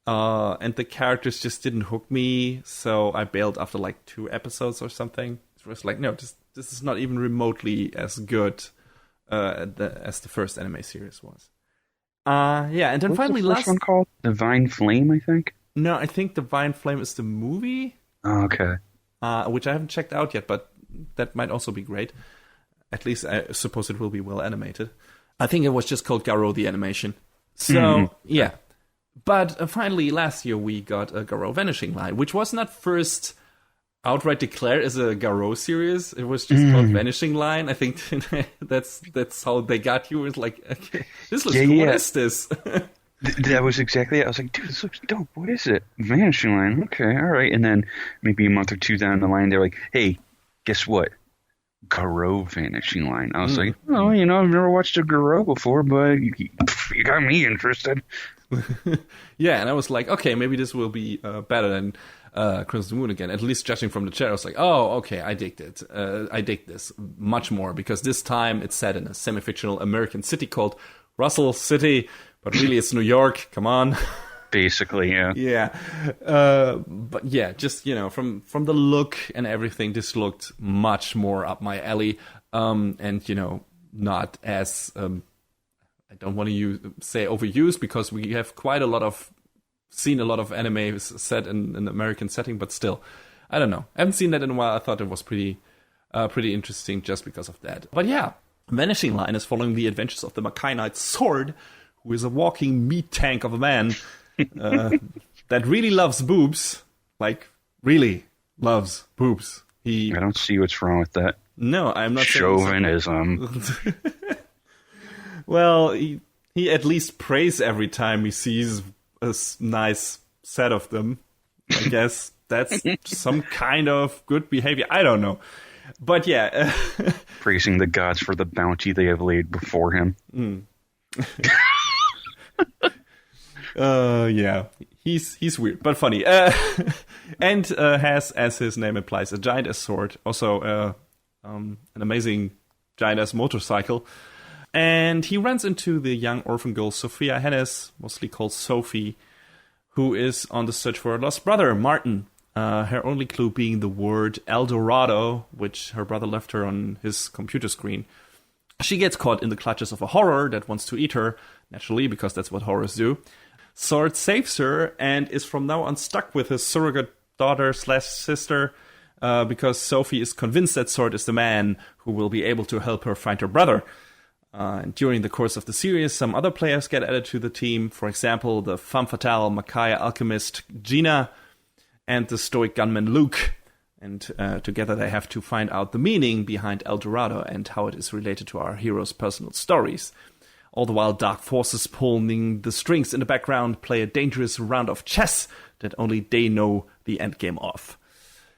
and the characters just didn't hook me. So I bailed after like 2 episodes or something. It was like, no, this is not even remotely as good as the first anime series was. Yeah, and then What's finally the first one called? Divine Flame, I think? No, I think Divine Flame is the movie. Oh, okay. Which I haven't checked out yet, but that might also be great. At least I suppose it will be well animated. I think it was just called Garo the Animation. So, yeah. But finally, last year we got a Garo Vanishing Line, which was not first outright declare as a Garo series. It was just called Vanishing Line. I think that's how they got you. It's like, okay, this looks cool. What is this? That was exactly it. I was like, dude, this looks dope. What is it? Vanishing Line. Okay, all right. And then maybe a month or two down the line, they're like, hey, guess what? Garo Vanishing Line. I was like, oh, I've never watched a Garo before, but you got me interested. Yeah, and I was like, okay, maybe this will be better than Crimson Moon again. At least judging from the chat, I was like, oh, okay, I dig it. I dig this much more, because this time it's set in a semi-fictional American city called Russell City, but really it's New York. Come on. Basically, yeah. Yeah. But yeah, just, from the look and everything, this looked much more up my alley. And, not as, I don't want to say overused, because we have seen a lot of anime set in an American setting, but still, I don't know. I haven't seen that in a while. I thought it was pretty interesting just because of that. But yeah, Vanishing Line is following the adventures of the Makai Knight Sword, who is a walking meat tank of a man that really loves boobs. Like, really loves boobs. I don't see what's wrong with that. No, I'm not chauvinism. Well, he at least prays every time he sees a nice set of them. I guess that's some kind of good behavior. I don't know. But yeah. Praising the gods for the bounty they have laid before him. Yeah. He's weird, but funny. And has, as his name implies, a giant-ass sword. Also an amazing giant-ass motorcycle. And he runs into the young orphan girl Sophia Hennes, mostly called Sophie, who is on the search for her lost brother, Martin. Her only clue being the word El Dorado, which her brother left her on his computer screen. She gets caught in the clutches of a horror that wants to eat her, naturally, because that's what horrors do. Sword saves her and is from now on stuck with his surrogate daughter/sister, because Sophie is convinced that Sword is the man who will be able to help her find her brother. And during the course of the series, some other players get added to the team. For example, the femme fatale Makai alchemist Gina and the stoic gunman Luke. And together they have to find out the meaning behind El Dorado and how it is related to our heroes' personal stories. All the while, dark forces pulling the strings in the background play a dangerous round of chess that only they know the endgame of.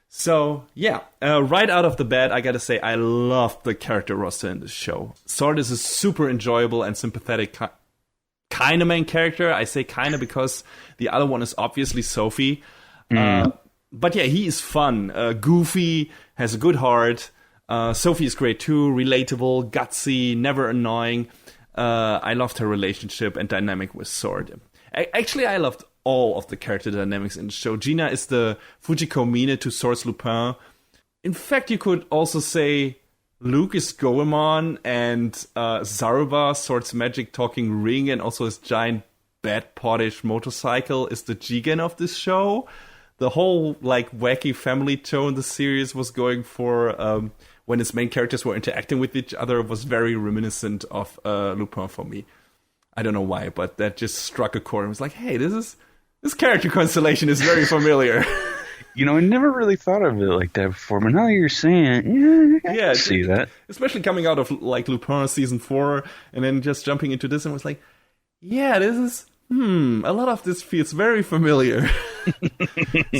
So, yeah, right out of the bat, I gotta say, I love the character roster in this show. Sword is a super enjoyable and sympathetic kind of main character. I say kind of because the other one is obviously Sophie. But yeah, he is fun, goofy, has a good heart. Sophie is great too, relatable, gutsy, never annoying. I loved her relationship and dynamic with Sword. Actually, I loved all of the character dynamics in the show. Gina is the Fujiko Mine to Sword's Lupin. In fact, you could also say Luke is Goemon and Zaruba, Sword's magic talking ring, and also his giant bad pottish motorcycle is the Jigen of this show. The whole wacky family tone the series was going for when its main characters were interacting with each other was very reminiscent of Lupin for me. I don't know why, but that just struck a chord. I was like, hey, this character constellation is very familiar. I never really thought of it like that before, but now you're saying, I can see that. Especially coming out of Lupin season 4 and then just jumping into this and was like, yeah, this is, a lot of this feels very familiar.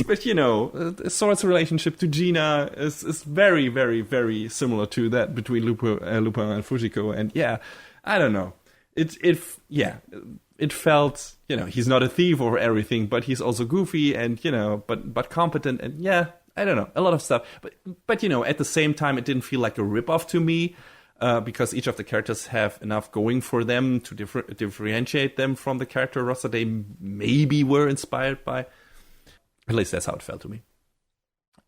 But, Sword's relationship to Gina is very, very, very similar to that between Lupin and Fujiko. And yeah, I don't know. It felt, he's not a thief or everything, but he's also goofy and, but competent and yeah, I don't know, a lot of stuff. But at the same time, it didn't feel like a ripoff to me, because each of the characters have enough going for them to differentiate them from the character roster they maybe were inspired by. At least that's how it felt to me.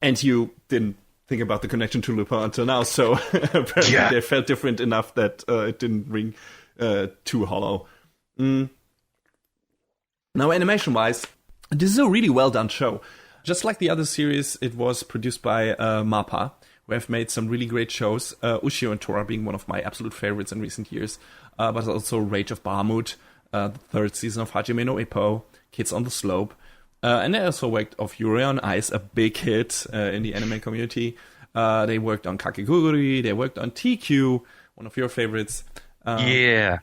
And you didn't think about the connection to Lupin until now, so apparently they felt different enough that it didn't ring too hollow. Now, animation-wise, this is a really well-done show. Just like the other series, it was produced by MAPPA, who have made some really great shows. Ushio and Tora being one of my absolute favorites in recent years, but also Rage of Bahamut, the third season of Hajime no Ippo, Kids on the Slope. And they also worked of Yuri on Ice, a big hit in the anime community. They worked on Kakegurui, they worked on TQ, one of your favorites. Yeah.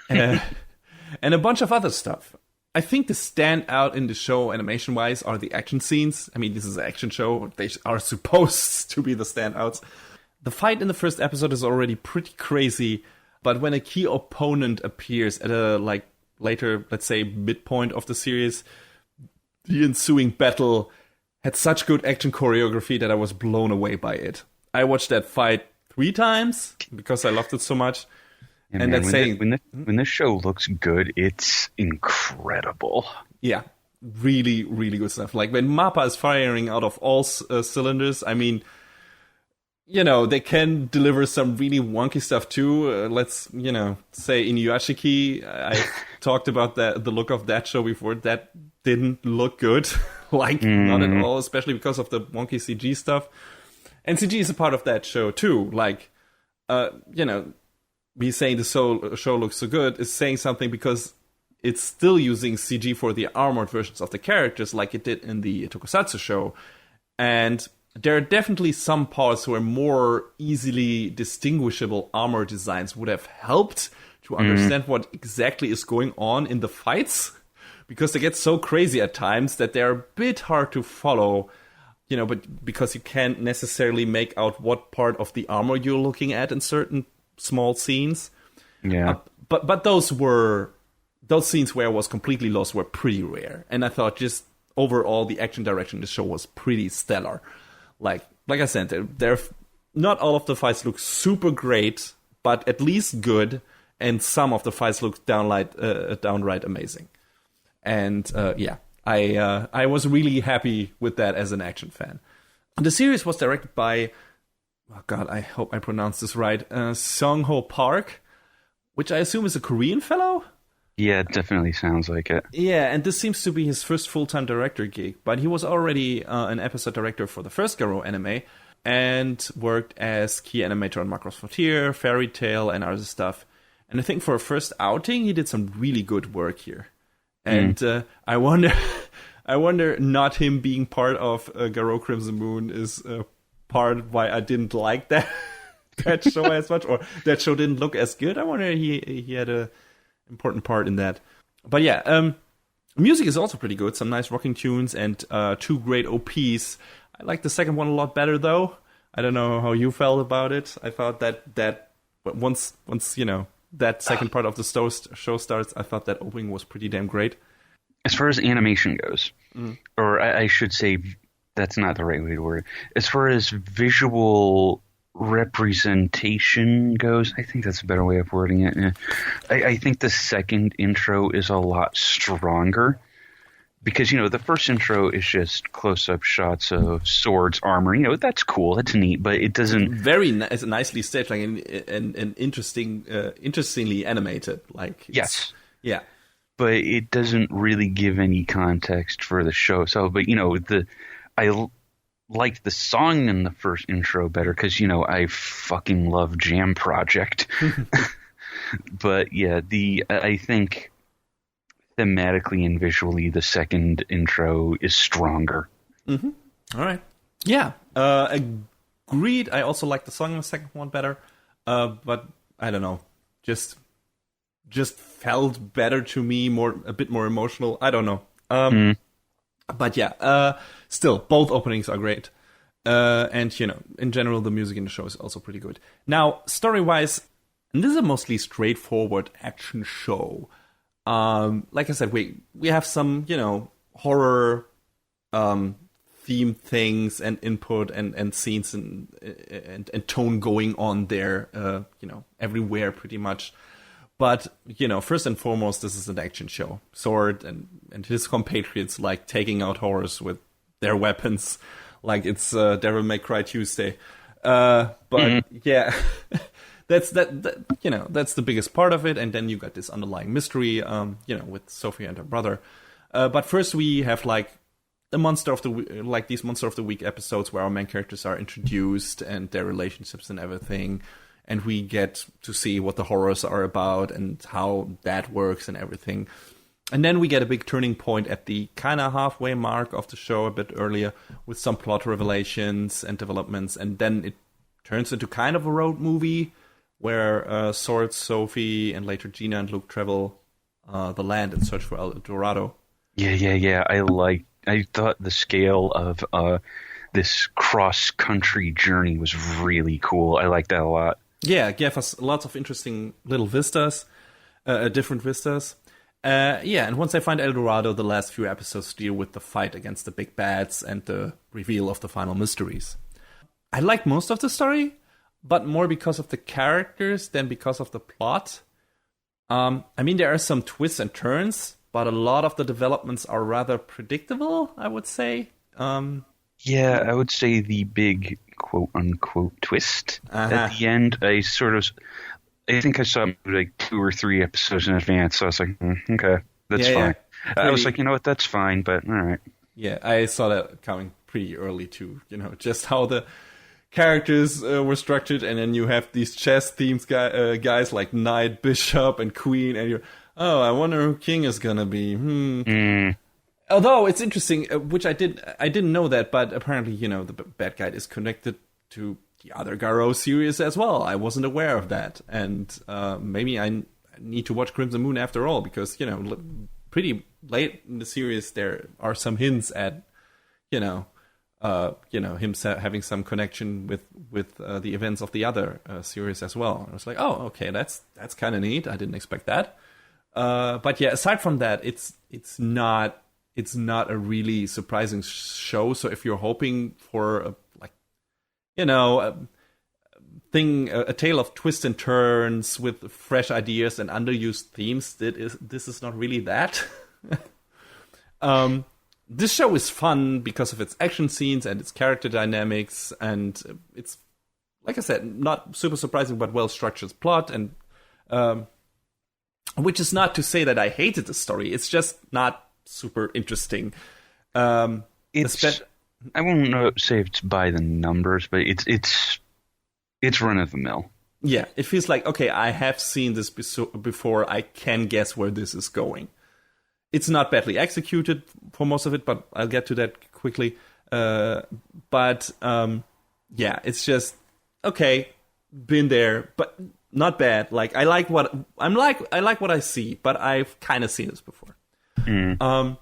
And a bunch of other stuff. I think the standout in the show, animation-wise, are the action scenes. I mean, this is an action show. They are supposed to be the standouts. The fight in the first episode is already pretty crazy, but when a key opponent appears at a, later, let's say, midpoint of the series, the ensuing battle had such good action choreography that I was blown away by it. I watched that fight 3 times because I loved it so much. Yeah, and man, that's saying when this show looks good, it's incredible. Yeah, really, really good stuff. Like when Mappa is firing out of all cylinders, I mean, they can deliver some really wonky stuff too. Let's, say Inuyashiki, I talked about the look of that show before. That didn't look good, not at all, especially because of the wonky CG stuff. And CG is a part of that show too. Me saying the show looks so good is saying something because it's still using CG for the armored versions of the characters like it did in the Tokusatsu show. And there are definitely some parts where more easily distinguishable armor designs would have helped to understand what exactly is going on in the fights, because they get so crazy at times that they're a bit hard to follow, but because you can't necessarily make out what part of the armor you're looking at in certain small scenes. Yeah. But those scenes where I was completely lost were pretty rare. And I thought just overall the action direction of the show was pretty stellar. Like I said, they're not all of the fights look super great, but at least good, and some of the fights look downright amazing. And I was really happy with that as an action fan. The series was directed by, oh God, I hope I pronounced this right, Sung-ho Park, which I assume is a Korean fellow? Yeah, it definitely sounds like it. Yeah, and this seems to be his first full-time director gig, but he was already an episode director for the first Garo anime, and worked as key animator on Macross Frontier, Fairy Tail, and other stuff. And I think for a first outing, he did some really good work here. And I wonder not him being part of Garo Crimson Moon is part why I didn't like that show as much, or that show didn't look as good. I wonder he had a important part in that. But yeah, music is also pretty good. Some nice rocking tunes and 2 great OPs. I like the second one a lot better though. I don't know how you felt about it. I thought that once that second part of the show starts, I thought that opening was pretty damn great. As far as animation goes, or I should say, that's not the right way to word it. As far as visual representation goes, I think that's a better way of wording it. I think the second intro is a lot stronger because, the first intro is just close-up shots of swords, armor. That's cool, that's neat, but it doesn't... It's nicely staged, and interestingly animated. Yes. Yeah. But it doesn't really give any context for the show. So, but, I liked the song in the first intro better because, I fucking love Jam Project. But yeah, I think thematically and visually, the second intro is stronger. Mm-hmm. All right. Yeah. Agreed. I also like the song in the second one better. But I don't know. Just felt better to me, a bit more emotional. I don't know. But yeah, still, both openings are great. And, in general, the music in the show is also pretty good. Now, story-wise, and this is a mostly straightforward action show. Like I said, we have some, horror theme things and input and scenes and tone going on there, everywhere pretty much. But, first and foremost, this is an action show. Sword and his compatriots, taking out horrors with their weapons, like it's Devil May Cry Tuesday. But, yeah, that's the biggest part of it. And then you got this underlying mystery, with Sophie and her brother. But first we have, the Monster of the Week, these Monster of the Week episodes where our main characters are introduced and their relationships and everything. And we get to see what the horrors are about and how that works and everything. And then we get a big turning point at the kind of halfway mark of the show a bit earlier with some plot revelations and developments. And then it turns into kind of a road movie where Sword, Sophie, and later Gina and Luke travel the land in search for El Dorado. Yeah. I thought the scale of this cross-country journey was really cool. I like that a lot. Yeah, it gave us lots of interesting little vistas, different vistas. And once I find El Dorado, the last few episodes deal with the fight against the big bads and the reveal of the final mysteries. I like most of the story, but more because of the characters than because of the plot. I mean, there are some twists and turns, but a lot of the developments are rather predictable, I would say. Yeah, I would say the big quote-unquote twist at the end, I think I saw like 2 or 3 episodes in advance, so I was like, okay, that's fine. Yeah. I was like, you know what, that's fine, but all right. Yeah, I saw that coming pretty early too, just how the characters were structured, and then you have these chess themes guys like Knight, Bishop, and Queen, and you're, I wonder who King is gonna be. Although it's interesting, which I didn't know that, but apparently, the bad guy is connected to the other Garo series as well. I wasn't aware of that, and maybe I need to watch Crimson Moon after all, because pretty late in the series there are some hints at him having some connection with the events of the other series as well. I was like, oh, okay, that's kind of neat. I didn't expect that. But yeah, aside from that, it's not a really surprising show. So if you're hoping for a tale of twists and turns with fresh ideas and underused themes, this is not really that. This show is fun because of its action scenes and its character dynamics, and it's, like I said, not super surprising but well-structured plot, and which is not to say that I hated the story. It's just not super interesting. I won't say it's by the numbers, but it's run of the mill. Yeah, it feels like, okay, I have seen this before. I can guess where this is going. It's not badly executed for most of it, but I'll get to that quickly. Yeah, it's just okay. Been there, but not bad. Like I like what I see, but I've kind of seen this before. There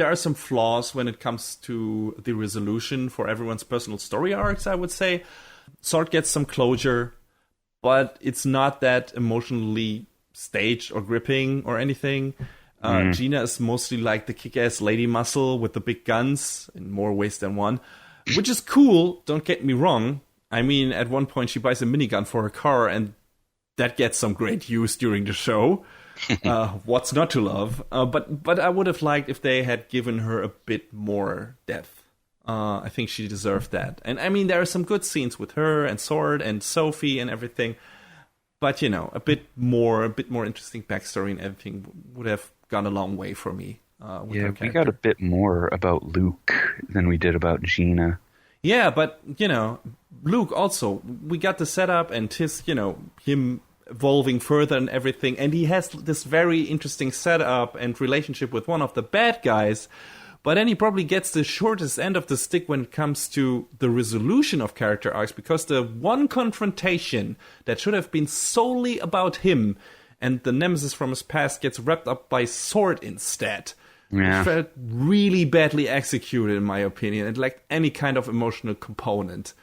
are some flaws when it comes to the resolution for everyone's personal story arcs, I would say. Sword gets some closure, but it's not that emotionally staged or gripping or anything. Gina is mostly like the kick-ass lady muscle with the big guns in more ways than one, which is cool, don't get me wrong. I mean, at one point she buys a minigun for her car, and that gets some great use during the show. What's not to love? But I would have liked if they had given her a bit more depth. I think she deserved that. And I mean, there are some good scenes with her and Sword and Sophie and everything. But a bit more interesting backstory and everything would have gone a long way for me. Yeah, we got a bit more about Luke than we did about Gina. Yeah, but Luke also, we got the setup and his, him evolving further and everything, and he has this very interesting setup and relationship with one of the bad guys, but then he probably gets the shortest end of the stick when it comes to the resolution of character arcs, because the one confrontation that should have been solely about him and the nemesis from his past gets wrapped up by Sword instead. Yeah. It felt really badly executed, in my opinion. It lacked any kind of emotional component.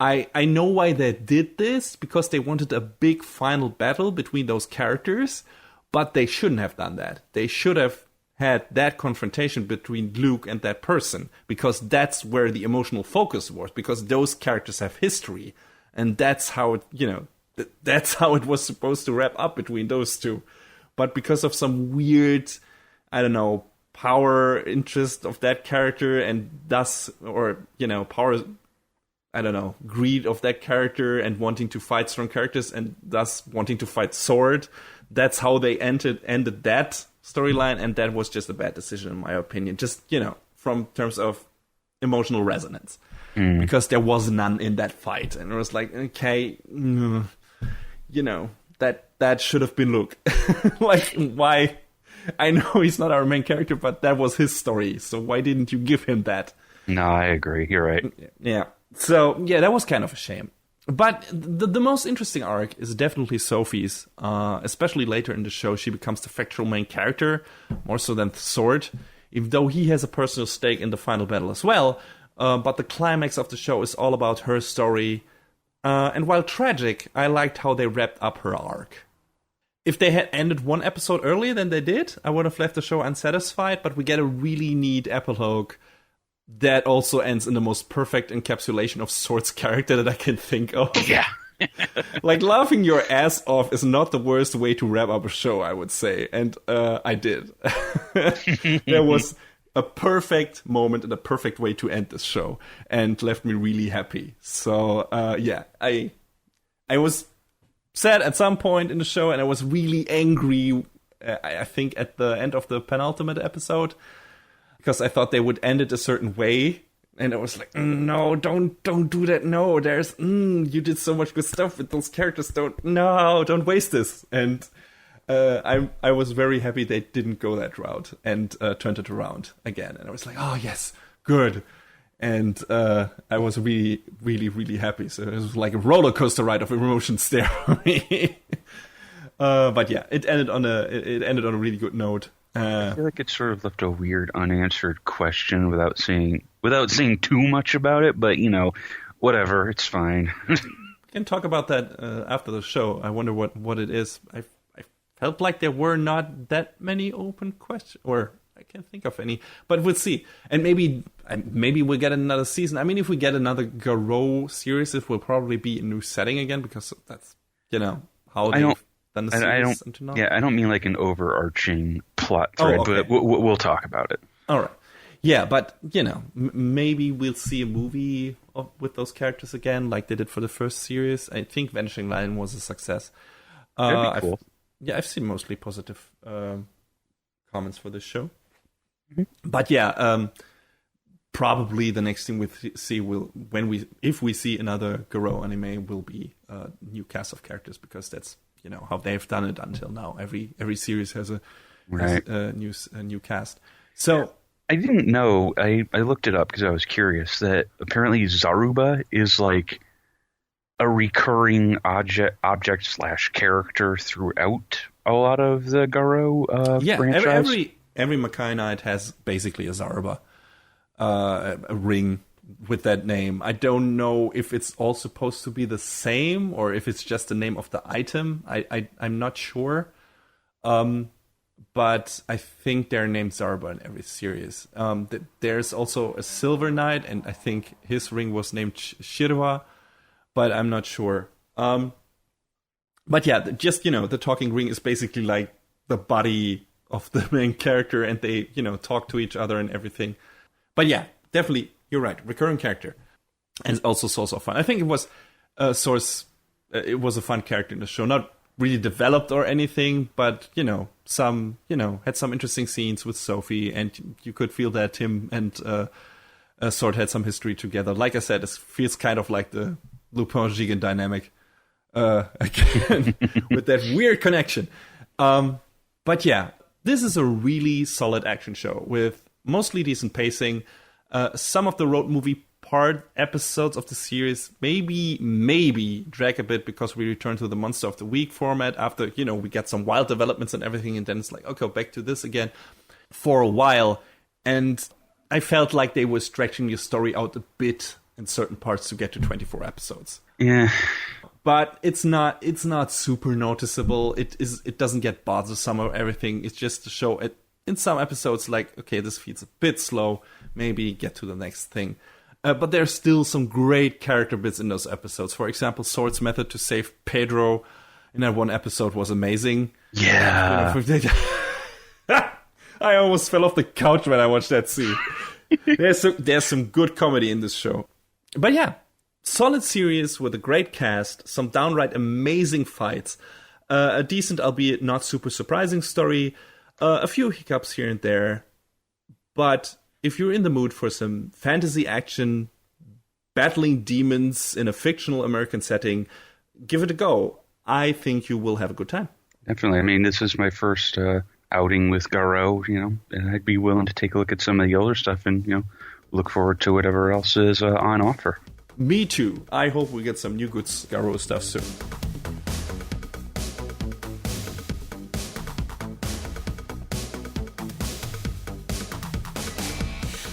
I know why they did this, because they wanted a big final battle between those characters, but they shouldn't have done that. They should have had that confrontation between Luke and that person, because that's where the emotional focus was, because those characters have history, and that's how it, that's how it was supposed to wrap up between those two. But because of some weird, I don't know, power interest of that character, and thus, or, power, I don't know, greed of that character and wanting to fight strong characters and thus wanting to fight Sword. That's how they ended that storyline, and that was just a bad decision in my opinion. Just, from terms of emotional resonance. Because there was none in that fight. And it was like, okay, that should have been Luke. Like, why? I know he's not our main character, but that was his story. So why didn't you give him that? No, I agree. You're right. Yeah. So, yeah, that was kind of a shame. But the most interesting arc is definitely Sophie's. Especially later in the show, she becomes the factual main character, more so than Sword, even though he has a personal stake in the final battle as well. But the climax of the show is all about her story. And while tragic, I liked how they wrapped up her arc. If they had ended one episode earlier than they did, I would have left the show unsatisfied, but we get a really neat epilogue that also ends in the most perfect encapsulation of Sword's character that I can think of. Yeah. Like, laughing your ass off is not the worst way to wrap up a show, I would say. And I did. There was a perfect moment and a perfect way to end this show, and left me really happy. So, yeah, I was sad at some point in the show, and I was really angry, I think, at the end of the penultimate episode, because I thought they would end it a certain way, and I was like, no, don't do that, no, there's, you did so much good stuff with those characters, don't waste this, and I was very happy they didn't go that route, and turned it around again, and I was like, oh yes, good. And I was really, really, really happy. So it was like a roller coaster ride of emotions there for me. But yeah, it ended on a really good note. I feel like it sort of left a weird unanswered question without saying too much about it. But whatever, it's fine. We can talk about that after the show. I wonder what it is. I felt like there were not that many open questions, or I can't think of any, but we'll see. And maybe we'll get another season. I mean, if we get another Garo series, it will probably be a new setting again, because that's, how they've done the series until now. Yeah, I don't mean like an overarching plot thread, okay. But we'll talk about it. All right. Yeah, but, maybe we'll see a movie with those characters again, like they did for the first series. I think Vanishing Line was a success. That'd be cool. I've seen mostly positive comments for this show. Mm-hmm. But yeah, probably the next thing we see if we see another Garo anime, will be a new cast of characters, because that's how they've done it until now. Every series has a new cast. So I didn't know. I looked it up because I was curious that apparently Zaruba is like a recurring object / character throughout a lot of the Garo franchise. Every Makai Knight has basically a Zaruba, a ring with that name. I don't know if it's all supposed to be the same, or if it's just the name of the item. I'm not sure. But I think they're named Zaruba in every series. There's also a Silver Knight, and I think his ring was named Shirwa, but I'm not sure. But yeah, just, the talking ring is basically like the body of the main character, and they, talk to each other and everything. But yeah, definitely, you're right, recurring character. And also source of fun. I think it was a a fun character in the show. Not really developed or anything, but, had some interesting scenes with Sophie, and you could feel that Tim and Sword had some history together. Like I said, it feels kind of like the Lupin-Jigen dynamic again, with that weird connection. But yeah, this is a really solid action show with mostly decent pacing. Some of the road movie part episodes of the series maybe drag a bit, because we return to the Monster of the Week format after, we get some wild developments and everything, and then it's like, okay, back to this again for a while. And I felt like they were stretching the story out a bit in certain parts to get to 24 episodes. Yeah. But it's not super noticeable. It doesn't get bothersome or everything. It's just to show it in some episodes, like, okay, this feels a bit slow. Maybe get to the next thing. But there's still some great character bits in those episodes. For example, Sword's method to save Pedro in that one episode was amazing. Yeah. I almost fell off the couch when I watched that scene. There's some good comedy in this show. But yeah, solid series with a great cast, some downright amazing fights, a decent, albeit not super surprising story, a few hiccups here and there. But if you're in the mood for some fantasy action, battling demons in a fictional American setting, give it a go. I think you will have a good time. Definitely. I mean, this is my first outing with Garo, and I'd be willing to take a look at some of the older stuff and, look forward to whatever else is on offer. Me too. I hope we get some new good Garo stuff soon.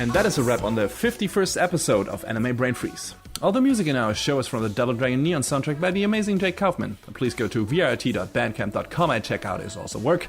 And that is a wrap on the 51st episode of Anime Brain Freeze. All the music in our show is from the Double Dragon Neon soundtrack by the amazing Jake Kaufman. Please go to vrt.bandcamp.com and check out his awesome work.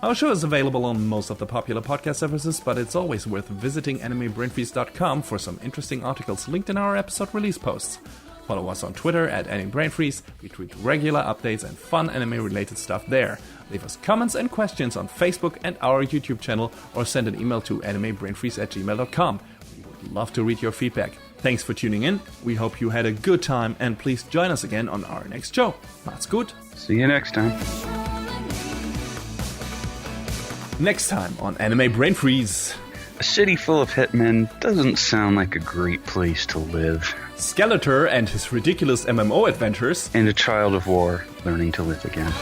Our show is available on most of the popular podcast services, but it's always worth visiting animebrainfreeze.com for some interesting articles linked in our episode release posts. Follow us on Twitter at @AnimeBrainFreeze. We tweet regular updates and fun anime-related stuff there. Leave us comments and questions on Facebook and our YouTube channel, or send an email to animebrainfreeze@gmail.com. We would love to read your feedback. Thanks for tuning in. We hope you had a good time, and please join us again on our next show. Macht's gut. See you next time. Next time on Anime Brain Freeze. A city full of hitmen doesn't sound like a great place to live. Skeletor and his ridiculous MMO adventures. And a child of war learning to live again.